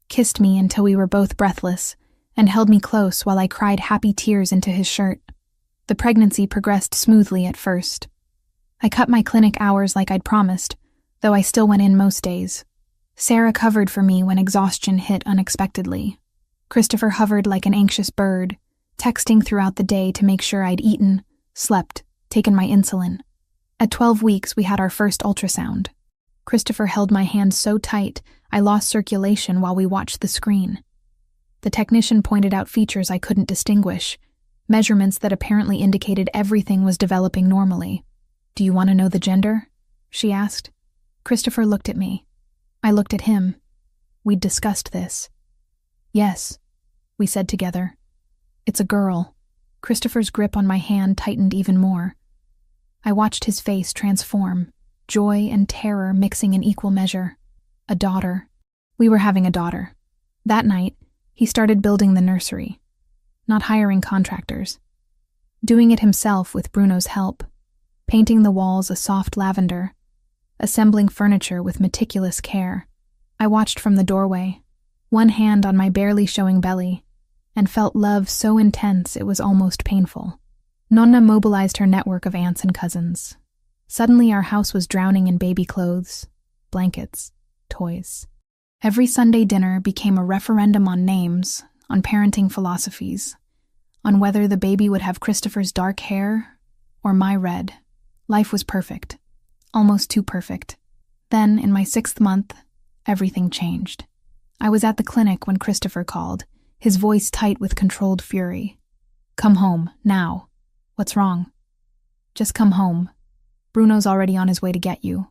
kissed me until we were both breathless, and held me close while I cried happy tears into his shirt. The pregnancy progressed smoothly at first. I cut my clinic hours like I'd promised, though I still went in most days. Sarah covered for me when exhaustion hit unexpectedly. Christopher hovered like an anxious bird, texting throughout the day to make sure I'd eaten, slept, taken my insulin. At 12 weeks, we had our first ultrasound. Christopher held my hand so tight, I lost circulation while we watched the screen. The technician pointed out features I couldn't distinguish, measurements that apparently indicated everything was developing normally. "Do you want to know the gender?" she asked. Christopher looked at me. I looked at him. We'd discussed this. "Yes," we said together. "It's a girl." Christopher's grip on my hand tightened even more. I watched his face transform, joy and terror mixing in equal measure. A daughter. We were having a daughter. That night, he started building the nursery. Not hiring contractors. Doing it himself with Bruno's help. Painting the walls a soft lavender. Assembling furniture with meticulous care. I watched from the doorway, one hand on my barely showing belly, and felt love so intense it was almost painful. Nonna mobilized her network of aunts and cousins. Suddenly our house was drowning in baby clothes, blankets, toys. Every Sunday dinner became a referendum on names, on parenting philosophies, on whether the baby would have Christopher's dark hair or my red. Life was perfect. Almost too perfect. Then, in my 6th month, everything changed. I was at the clinic when Christopher called, his voice tight with controlled fury. "Come home, now. What's wrong? Just come home. Bruno's already on his way to get you."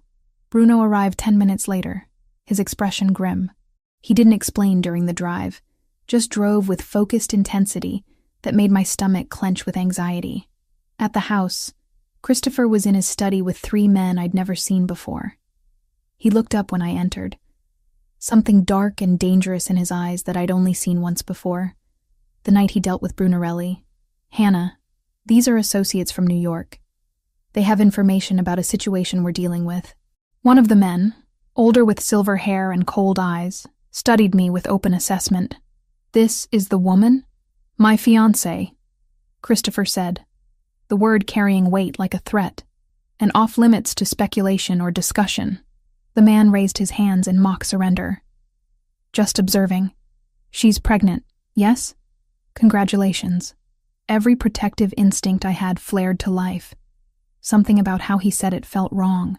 Bruno arrived 10 minutes later, his expression grim. He didn't explain during the drive, just drove with focused intensity that made my stomach clench with anxiety. At the house, Christopher was in his study with 3 men I'd never seen before. He looked up when I entered, something dark and dangerous in his eyes that I'd only seen once before, the night he dealt with Brunarelli. "Hannah, these are associates from New York. They have information about a situation we're dealing with." One of the men, older with silver hair and cold eyes, studied me with open assessment. "This is the woman? My fiancée," Christopher said, the word carrying weight like a threat, and off limits to speculation or discussion. The man raised his hands in mock surrender. "Just observing. She's pregnant, yes? Congratulations." Every protective instinct I had flared to life. Something about how he said it felt wrong.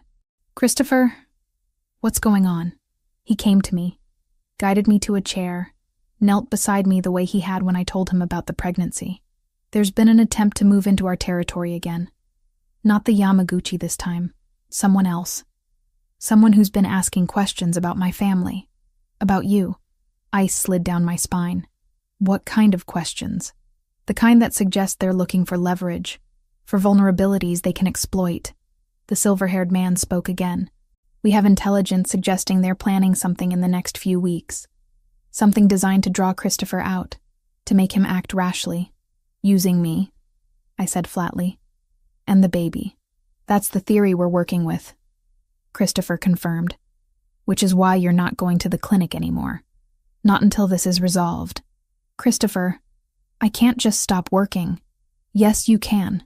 "Christopher, what's going on?" He came to me, guided me to a chair, knelt beside me the way he had when I told him about the pregnancy. "There's been an attempt to move into our territory again. Not the Yamaguchi this time. Someone else. Someone who's been asking questions about my family. About you." Ice slid down my spine. "What kind of questions?" "The kind that suggest they're looking for leverage, for vulnerabilities they can exploit." The silver-haired man spoke again. "We have intelligence suggesting they're planning something in the next few weeks. Something designed to draw Christopher out, to make him act rashly. Using me," I said flatly. "And the baby. That's the theory we're working with," Christopher confirmed. "Which is why you're not going to the clinic anymore. Not until this is resolved." "Christopher, I can't just stop working." "Yes, you can.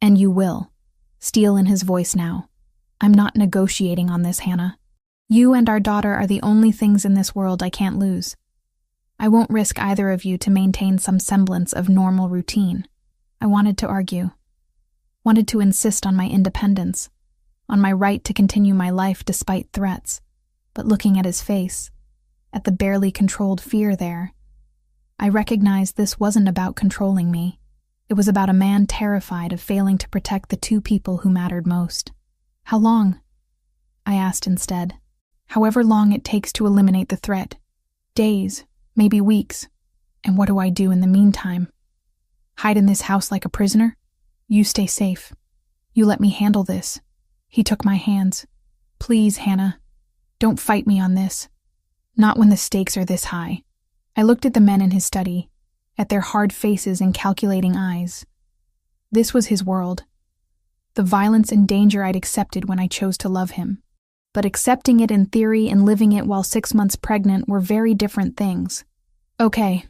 And you will." Steel in his voice now. "I'm not negotiating on this, Hannah. You and our daughter are the only things in this world I can't lose. I won't risk either of you to maintain some semblance of normal routine." I wanted to argue. Wanted to insist on my independence, on my right to continue my life despite threats. But looking at his face, at the barely controlled fear there, I recognized this wasn't about controlling me. It was about a man terrified of failing to protect the 2 people who mattered most. "How long?" I asked instead. "However long it takes to eliminate the threat. Days, maybe weeks. And what do I do in the meantime? Hide in this house like a prisoner? You stay safe. You let me handle this." He took my hands. "Please, Hannah, don't fight me on this. Not when the stakes are this high." I looked at the men in his study, at their hard faces and calculating eyes. This was his world. The violence and danger I'd accepted when I chose to love him. But accepting it in theory and living it while 6 months pregnant were very different things. "Okay,"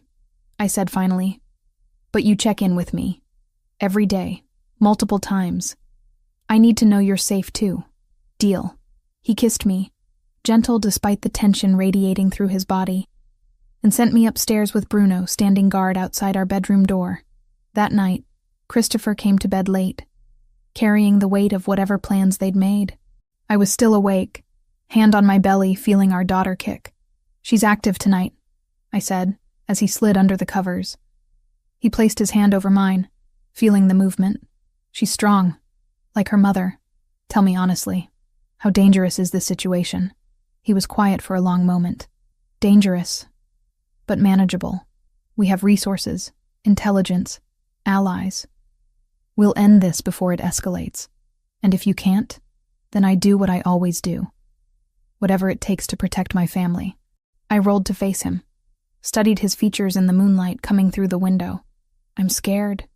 I said finally. "But you check in with me. Every day. Multiple times. I need to know you're safe too. Deal." He kissed me, gentle despite the tension radiating through his body, and sent me upstairs with Bruno standing guard outside our bedroom door. That night, Christopher came to bed late, carrying the weight of whatever plans they'd made. I was still awake, hand on my belly, feeling our daughter kick. "She's active tonight," I said, as he slid under the covers. He placed his hand over mine, feeling the movement. "She's strong, like her mother. Tell me honestly, how dangerous is this situation?" He was quiet for a long moment. "Dangerous, but manageable. We have resources, intelligence, allies. We'll end this before it escalates. And if you can't, then I do what I always do. Whatever it takes to protect my family." I rolled to face him, studied his features in the moonlight coming through the window. "I'm scared."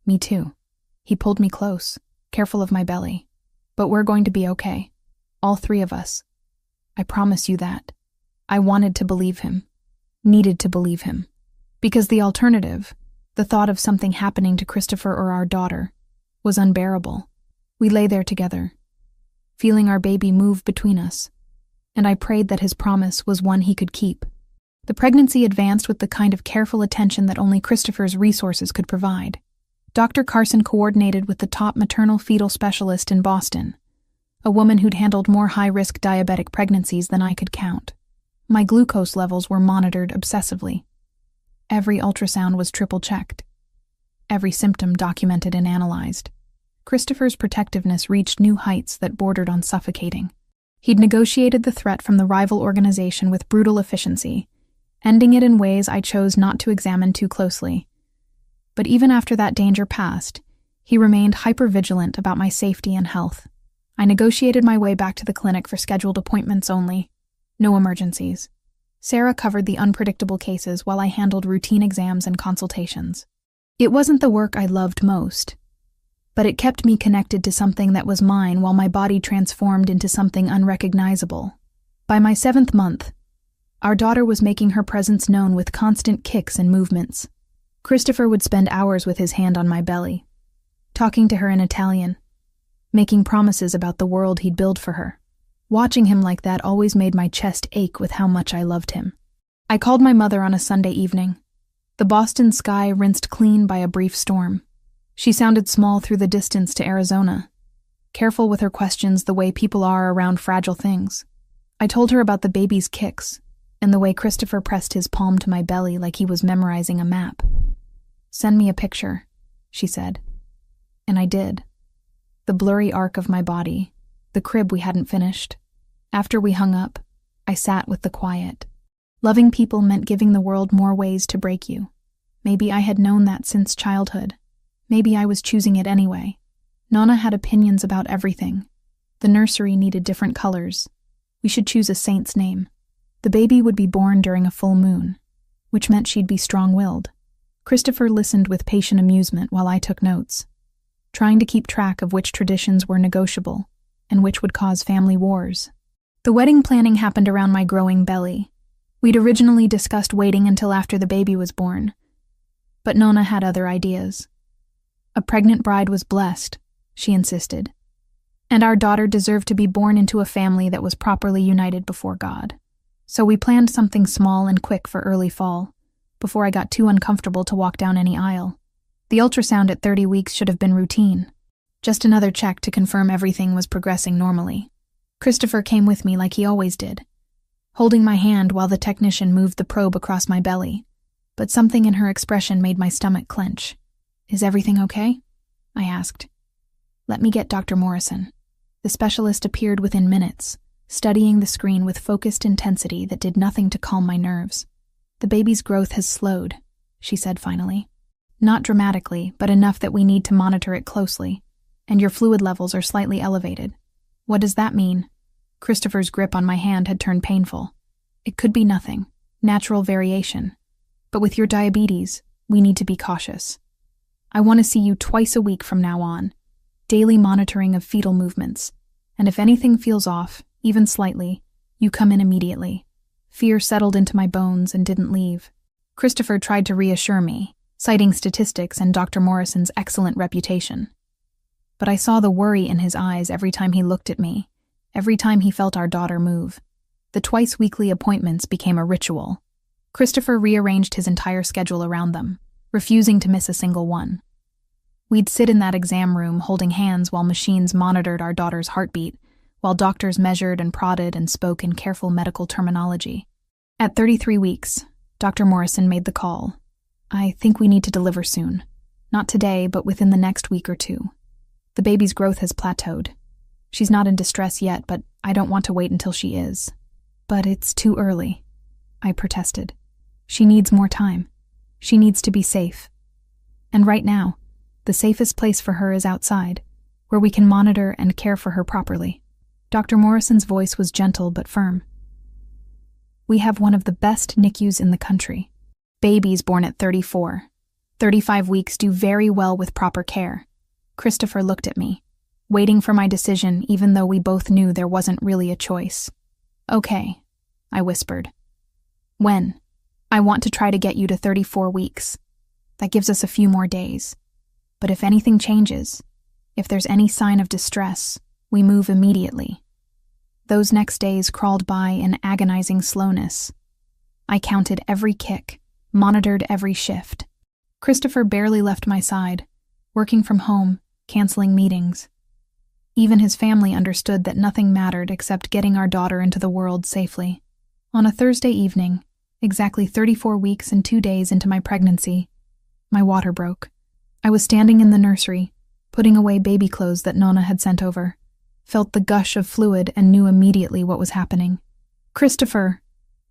"Me too." He pulled me close, careful of my belly. "But we're going to be okay. All 3 of us. I promise you that." I wanted to believe him. Needed to believe him. Because the alternative, the thought of something happening to Christopher or our daughter, was unbearable. We lay there together, feeling our baby move between us, and I prayed that his promise was one he could keep. The pregnancy advanced with the kind of careful attention that only Christopher's resources could provide. Dr. Carson coordinated with the top maternal-fetal specialist in Boston, a woman who'd handled more high-risk diabetic pregnancies than I could count. My glucose levels were monitored obsessively. Every ultrasound was triple-checked. Every symptom documented and analyzed. Christopher's protectiveness reached new heights that bordered on suffocating. He'd negotiated the threat from the rival organization with brutal efficiency, ending it in ways I chose not to examine too closely. But even after that danger passed, he remained hyper-vigilant about my safety and health. I negotiated my way back to the clinic for scheduled appointments only. No emergencies. Sarah covered the unpredictable cases while I handled routine exams and consultations. It wasn't the work I loved most, but it kept me connected to something that was mine while my body transformed into something unrecognizable. By my 7th month, our daughter was making her presence known with constant kicks and movements. Christopher would spend hours with his hand on my belly, talking to her in Italian, making promises about the world he'd build for her. Watching him like that always made my chest ache with how much I loved him. I called my mother on a Sunday evening. The Boston sky rinsed clean by a brief storm. She sounded small through the distance to Arizona, careful with her questions the way people are around fragile things. I told her about the baby's kicks and the way Christopher pressed his palm to my belly like he was memorizing a map. "Send me a picture," she said. And I did. The blurry arc of my body, the crib we hadn't finished. After we hung up, I sat with the quiet. Loving people meant giving the world more ways to break you. Maybe I had known that since childhood. Maybe I was choosing it anyway. Nonna had opinions about everything. The nursery needed different colors. We should choose a saint's name. The baby would be born during a full moon, which meant she'd be strong-willed. Christopher listened with patient amusement while I took notes, trying to keep track of which traditions were negotiable and which would cause family wars. The wedding planning happened around my growing belly. We'd originally discussed waiting until after the baby was born, but Nonna had other ideas. A pregnant bride was blessed, she insisted, and our daughter deserved to be born into a family that was properly united before God. So we planned something small and quick for early fall, before I got too uncomfortable to walk down any aisle. The ultrasound at 30 weeks should have been routine, just another check to confirm everything was progressing normally. Christopher came with me like he always did, holding my hand while the technician moved the probe across my belly, but something in her expression made my stomach clench. "Is everything okay?" I asked. "Let me get Dr. Morrison." The specialist appeared within minutes, studying the screen with focused intensity that did nothing to calm my nerves. "The baby's growth has slowed," she said finally. "Not dramatically, but enough that we need to monitor it closely, and your fluid levels are slightly elevated." "What does that mean?" Christopher's grip on my hand had turned painful. "It could be nothing, natural variation. But with your diabetes, we need to be cautious. I want to see you twice a week from now on, daily monitoring of fetal movements, and if anything feels off, even slightly, you come in immediately." Fear settled into my bones and didn't leave. Christopher tried to reassure me, citing statistics and Dr. Morrison's excellent reputation. But I saw the worry in his eyes every time he looked at me, every time he felt our daughter move. The twice-weekly appointments became a ritual. Christopher rearranged his entire schedule around them, refusing to miss a single one. We'd sit in that exam room holding hands while machines monitored our daughter's heartbeat, while doctors measured and prodded and spoke in careful medical terminology. At 33 weeks, Dr. Morrison made the call. "I think we need to deliver soon. Not today, but within the next week or two. The baby's growth has plateaued. She's not in distress yet, but I don't want to wait until she is." "But it's too early," I protested. "She needs more time. She needs to be safe. And right now, the safest place for her is outside, where we can monitor and care for her properly." Dr. Morrison's voice was gentle but firm. "We have one of the best NICUs in the country. Babies born at 34, 35 weeks do very well with proper care." Christopher looked at me, waiting for my decision even though we both knew there wasn't really a choice. "Okay," I whispered. "When?" "I want to try to get you to 34 weeks. That gives us a few more days. But if anything changes, if there's any sign of distress, we move immediately." Those next days crawled by in agonizing slowness. I counted every kick, monitored every shift. Christopher barely left my side, working from home, canceling meetings. Even his family understood that nothing mattered except getting our daughter into the world safely. On a Thursday evening, Exactly 34 weeks and 2 days into my pregnancy, my water broke. I was standing in the nursery, putting away baby clothes that Nona had sent over, felt the gush of fluid and knew immediately what was happening. "Christopher!"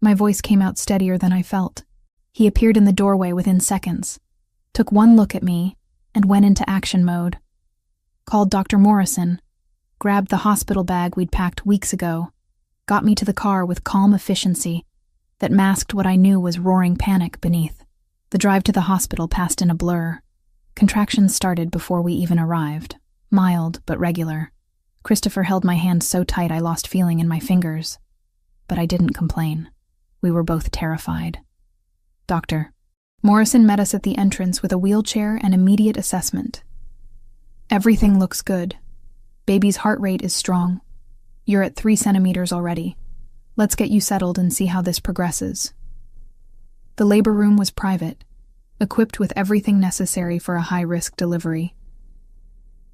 My voice came out steadier than I felt. He appeared in the doorway within seconds, took one look at me, and went into action mode. Called Dr. Morrison, grabbed the hospital bag we'd packed weeks ago, got me to the car with calm efficiency that masked what I knew was roaring panic beneath. The drive to the hospital passed in a blur. Contractions started before we even arrived, mild but regular. Christopher held my hand so tight I lost feeling in my fingers. But I didn't complain. We were both terrified. "Doctor." Morrison met us at the entrance with a wheelchair and immediate assessment. "Everything looks good. Baby's heart rate is strong. You're at 3 centimeters already. Let's get you settled and see how this progresses." The labor room was private, equipped with everything necessary for a high-risk delivery.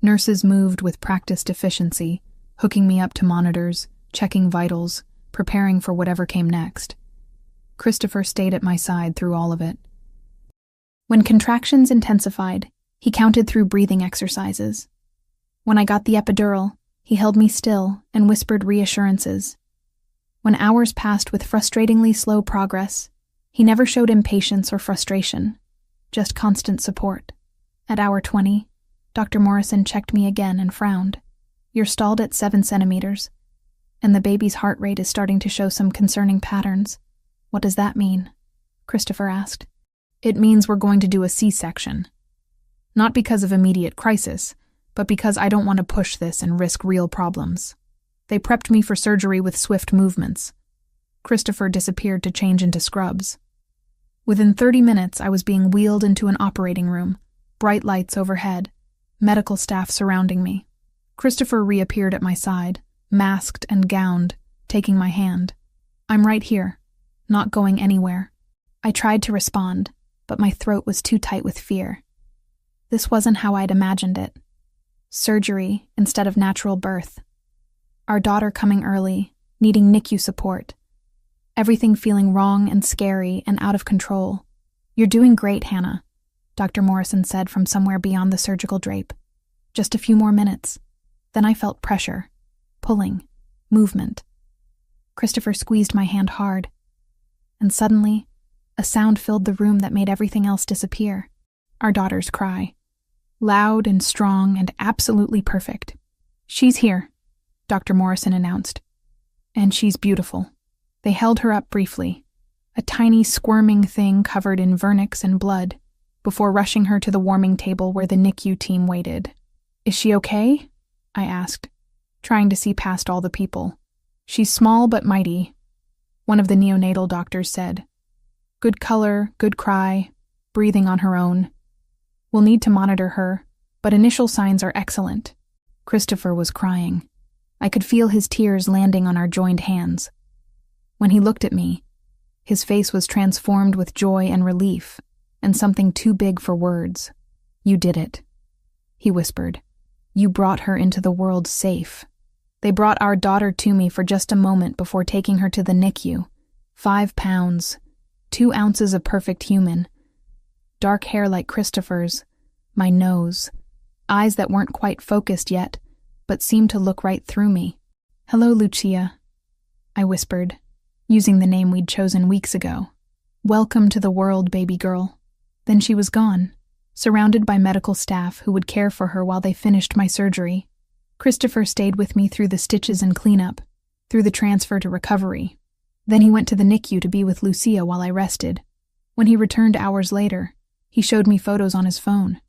Nurses moved with practiced efficiency, hooking me up to monitors, checking vitals, preparing for whatever came next. Christopher stayed at my side through all of it. When contractions intensified, he counted through breathing exercises. When I got the epidural, he held me still and whispered reassurances. When hours passed with frustratingly slow progress, he never showed impatience or frustration, just constant support. At hour 20, Dr. Morrison checked me again and frowned. "You're stalled at 7 centimeters, and the baby's heart rate is starting to show some concerning patterns. What does that mean?" Christopher asked. "It means we're going to do a C-section. Not because of immediate crisis, but because I don't want to push this and risk real problems. They prepped me for surgery with swift movements." Christopher disappeared to change into scrubs. Within 30 minutes, I was being wheeled into an operating room, bright lights overhead, medical staff surrounding me. Christopher reappeared at my side, masked and gowned, taking my hand. "I'm right here, not going anywhere." I tried to respond, but my throat was too tight with fear. This wasn't how I'd imagined it. Surgery instead of natural birth. Our daughter coming early, needing NICU support. Everything feeling wrong and scary and out of control. "You're doing great, Hannah," Dr. Morrison said from somewhere beyond the surgical drape. "Just a few more minutes." Then I felt pressure, pulling, movement. Christopher squeezed my hand hard. And suddenly, a sound filled the room that made everything else disappear. Our daughter's cry. Loud and strong and absolutely perfect. "She's here," Dr. Morrison announced. "And she's beautiful." They held her up briefly, a tiny squirming thing covered in vernix and blood, before rushing her to the warming table where the NICU team waited. "Is she okay?" I asked, trying to see past all the people. "She's small but mighty," one of the neonatal doctors said. "Good color, good cry, breathing on her own. We'll need to monitor her, but initial signs are excellent." Christopher was crying. I could feel his tears landing on our joined hands. When he looked at me, his face was transformed with joy and relief, and something too big for words. "You did it," he whispered. "You brought her into the world safe. They brought our daughter to me for just a moment before taking her to the NICU. 5 pounds, 2 ounces of perfect human. Dark hair like Christopher's, my nose, eyes that weren't quite focused yet, but seemed to look right through me. "Hello, Lucia," I whispered, using the name we'd chosen weeks ago. "Welcome to the world, baby girl." Then she was gone, surrounded by medical staff who would care for her while they finished my surgery. Christopher stayed with me through the stitches and cleanup, through the transfer to recovery. Then he went to the NICU to be with Lucia while I rested. When he returned hours later, he showed me photos on his phone.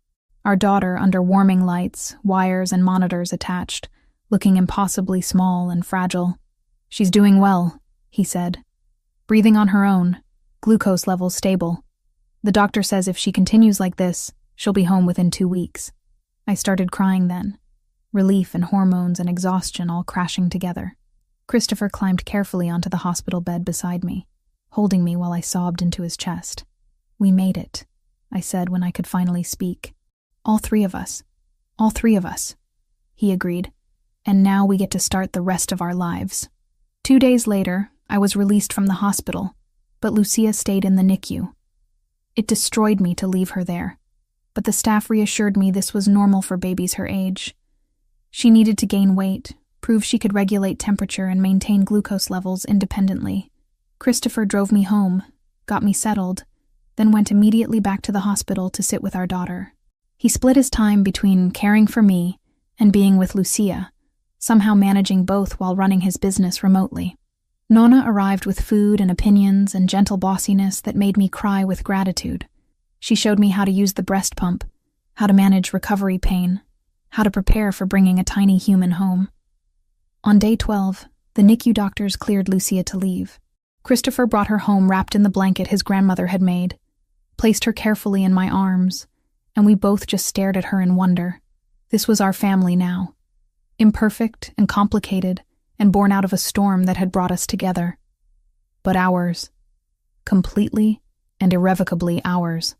Our daughter under warming lights, wires, and monitors attached, looking impossibly small and fragile. "She's doing well," he said. "Breathing on her own, glucose levels stable. The doctor says if she continues like this, she'll be home within 2 weeks." I started crying then, relief and hormones and exhaustion all crashing together. Christopher climbed carefully onto the hospital bed beside me, holding me while I sobbed into his chest. "We made it," I said when I could finally speak. All three of us, he agreed. "And now we get to start the rest of our lives." 2 days later, I was released from the hospital, but Lucia stayed in the NICU. It destroyed me to leave her there, but the staff reassured me this was normal for babies her age. She needed to gain weight, prove she could regulate temperature and maintain glucose levels independently. Christopher drove me home, got me settled, then went immediately back to the hospital to sit with our daughter. He split his time between caring for me and being with Lucia, somehow managing both while running his business remotely. Nonna arrived with food and opinions and gentle bossiness that made me cry with gratitude. She showed me how to use the breast pump, how to manage recovery pain, how to prepare for bringing a tiny human home. On day 12, the NICU doctors cleared Lucia to leave. Christopher brought her home wrapped in the blanket his grandmother had made, placed her carefully in my arms, and we both just stared at her in wonder. This was our family now, imperfect and complicated and born out of a storm that had brought us together. But ours. Completely and irrevocably ours.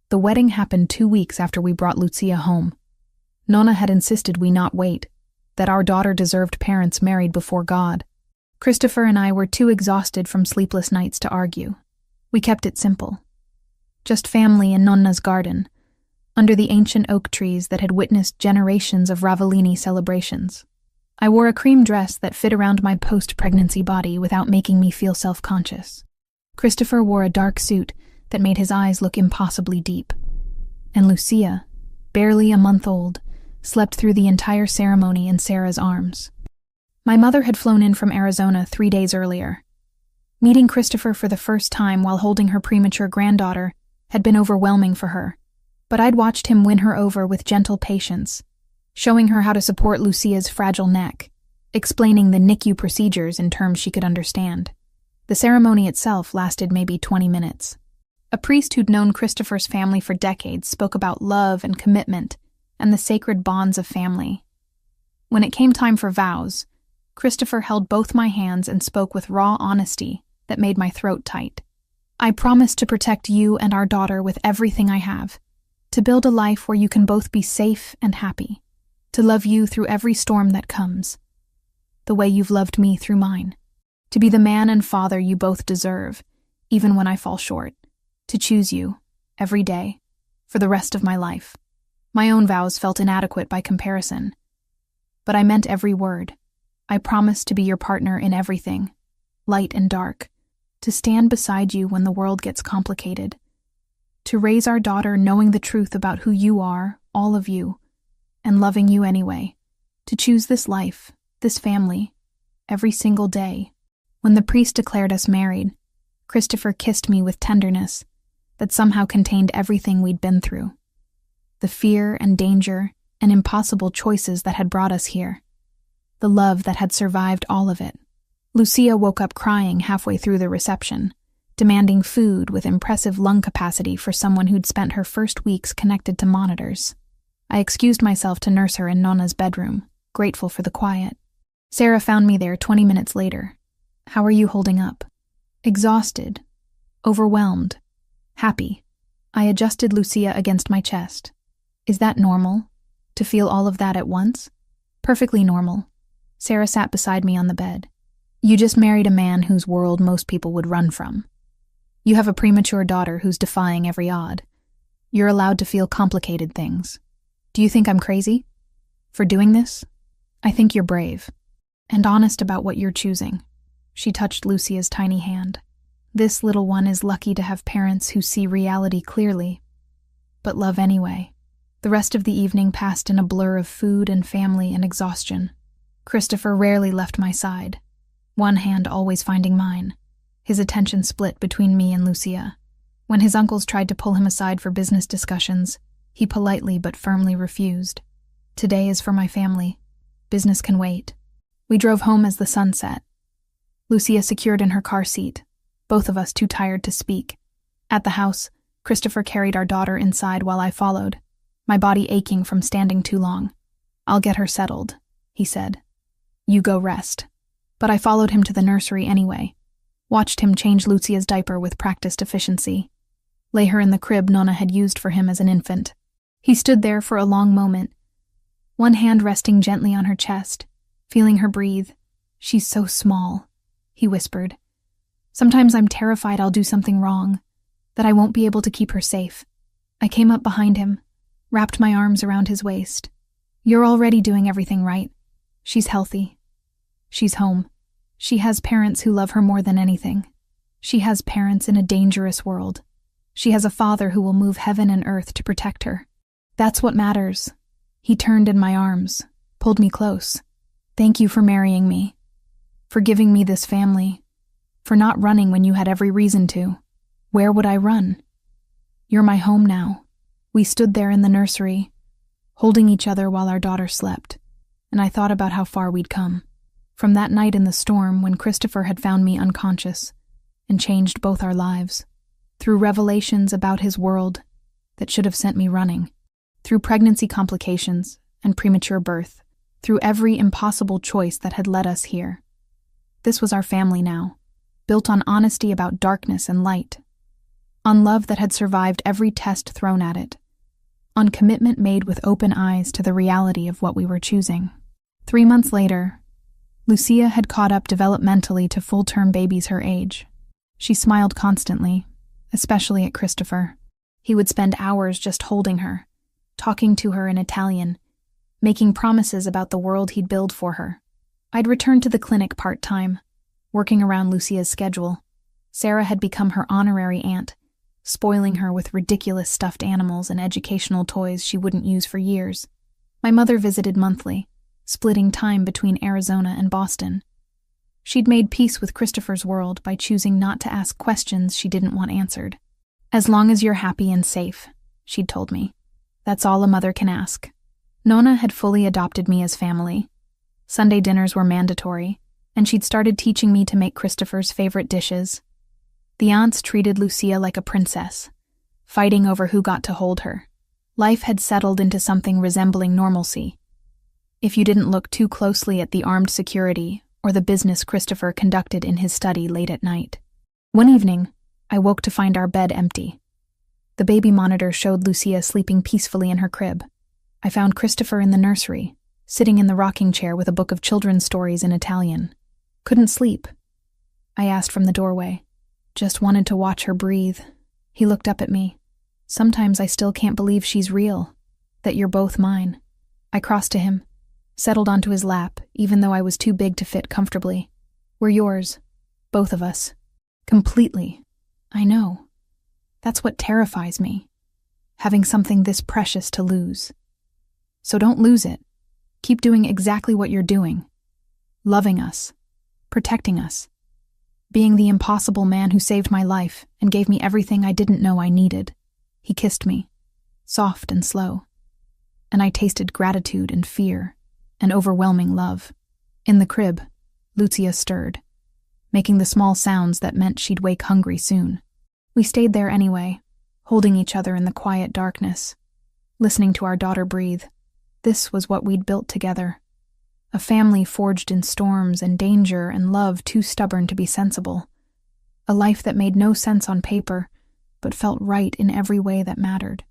The wedding happened 2 weeks after we brought Lucia home. Nonna had insisted we not wait, that our daughter deserved parents married before God. Christopher and I were too exhausted from sleepless nights to argue. We kept it simple. Just family in Nonna's garden, under the ancient oak trees that had witnessed generations of Ravellini celebrations. I wore a cream dress that fit around my post-pregnancy body without making me feel self-conscious. Christopher wore a dark suit that made his eyes look impossibly deep. And Lucia, barely a month old, slept through the entire ceremony in Sarah's arms. My mother had flown in from Arizona 3 days earlier. Meeting Christopher for the first time while holding her premature granddaughter had been overwhelming for her, but I'd watched him win her over with gentle patience, showing her how to support Lucia's fragile neck, explaining the NICU procedures in terms she could understand. The ceremony itself lasted maybe 20 minutes. A priest who'd known Christopher's family for decades spoke about love and commitment and the sacred bonds of family. When it came time for vows, Christopher held both my hands and spoke with raw honesty that made my throat tight. I promise to protect you and our daughter with everything I have, to build a life where you can both be safe and happy, to love you through every storm that comes, the way you've loved me through mine, to be the man and father you both deserve, even when I fall short, to choose you, every day, for the rest of my life. My own vows felt inadequate by comparison, but I meant every word. I promise to be your partner in everything, light and dark, to stand beside you when the world gets complicated, to raise our daughter knowing the truth about who you are, all of you, and loving you anyway, to choose this life, this family, every single day. When the priest declared us married, Christopher kissed me with tenderness that somehow contained everything we'd been through, the fear and danger and impossible choices that had brought us here, the love that had survived all of it. Lucia woke up crying halfway through the reception, demanding food with impressive lung capacity for someone who'd spent her first weeks connected to monitors. I excused myself to nurse her in Nonna's bedroom, grateful for the quiet. Sarah found me there 20 minutes later. How are you holding up? Exhausted, overwhelmed, happy. I adjusted Lucia against my chest. Is that normal? To feel all of that at once? Perfectly normal. Sarah sat beside me on the bed. You just married a man whose world most people would run from. You have a premature daughter who's defying every odd. You're allowed to feel complicated things. Do you think I'm crazy for doing this? I think you're brave and honest about what you're choosing. She touched Lucia's tiny hand. This little one is lucky to have parents who see reality clearly, but love anyway. The rest of the evening passed in a blur of food and family and exhaustion. Christopher rarely left my side, one hand always finding mine, his attention split between me and Lucia. When his uncles tried to pull him aside for business discussions, he politely but firmly refused. Today is for my family. Business can wait. We drove home as the sun set. Lucia secured in her car seat, both of us too tired to speak. At the house, Christopher carried our daughter inside while I followed, my body aching from standing too long. I'll get her settled, he said. You go rest. But I followed him to the nursery anyway, watched him change Lucia's diaper with practiced efficiency, lay her in the crib Nonna had used for him as an infant. He stood there for a long moment, one hand resting gently on her chest, feeling her breathe. She's so small, he whispered. Sometimes I'm terrified I'll do something wrong, that I won't be able to keep her safe. I came up behind him, wrapped my arms around his waist. You're already doing everything right. She's healthy. She's home. She has parents who love her more than anything. She has parents in a dangerous world. She has a father who will move heaven and earth to protect her. That's what matters. He turned in my arms, pulled me close. Thank you for marrying me, for giving me this family, for not running when you had every reason to. Where would I run? You're my home now. We stood there in the nursery, holding each other while our daughter slept, and I thought about how far we'd come. From that night in the storm when Christopher had found me unconscious and changed both our lives, through revelations about his world that should have sent me running, through pregnancy complications and premature birth, through every impossible choice that had led us here. This was our family now, built on honesty about darkness and light, on love that had survived every test thrown at it, on commitment made with open eyes to the reality of what we were choosing. 3 months later, Lucia had caught up developmentally to full-term babies her age. She smiled constantly, especially at Christopher. He would spend hours just holding her, talking to her in Italian, making promises about the world he'd build for her. I'd returned to the clinic part-time, working around Lucia's schedule. Sarah had become her honorary aunt, spoiling her with ridiculous stuffed animals and educational toys she wouldn't use for years. My mother visited monthly, splitting time between Arizona and Boston. She'd made peace with Christopher's world by choosing not to ask questions she didn't want answered. As long as you're happy and safe, she'd told me. That's all a mother can ask. Nonna had fully adopted me as family. Sunday dinners were mandatory, and she'd started teaching me to make Christopher's favorite dishes. The aunts treated Lucia like a princess, fighting over who got to hold her. Life had settled into something resembling normalcy. If you didn't look too closely at the armed security or the business Christopher conducted in his study late at night. One evening, I woke to find our bed empty. The baby monitor showed Lucia sleeping peacefully in her crib. I found Christopher in the nursery, sitting in the rocking chair with a book of children's stories in Italian. Couldn't sleep. I asked from the doorway. Just wanted to watch her breathe. He looked up at me. Sometimes I still can't believe she's real, that you're both mine. I crossed to him, settled onto his lap, even though I was too big to fit comfortably. We're yours, both of us. Completely. I know. That's what terrifies me, having something this precious to lose. So don't lose it. Keep doing exactly what you're doing. Loving us. Protecting us. Being the impossible man who saved my life and gave me everything I didn't know I needed. He kissed me, soft and slow. And I tasted gratitude and fear, and overwhelming love. In the crib, Lucia stirred, making the small sounds that meant she'd wake hungry soon. We stayed there anyway, holding each other in the quiet darkness, listening to our daughter breathe. This was what we'd built together. A family forged in storms and danger and love too stubborn to be sensible. A life that made no sense on paper, but felt right in every way that mattered.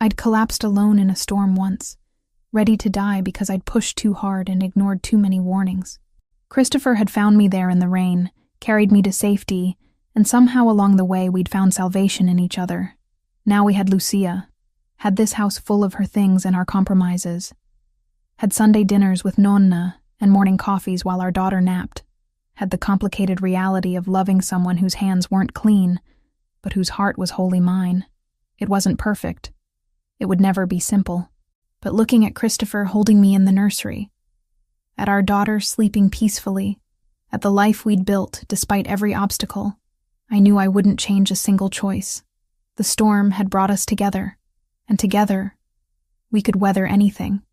I'd collapsed alone in a storm once, ready to die because I'd pushed too hard and ignored too many warnings. Christopher had found me there in the rain, carried me to safety, and somehow along the way we'd found salvation in each other. Now we had Lucia, had this house full of her things and our compromises, had Sunday dinners with Nonna and morning coffees while our daughter napped, had the complicated reality of loving someone whose hands weren't clean, but whose heart was wholly mine. It wasn't perfect. It would never be simple. But looking at Christopher holding me in the nursery, at our daughter sleeping peacefully, at the life we'd built despite every obstacle, I knew I wouldn't change a single choice. The storm had brought us together, and together, we could weather anything.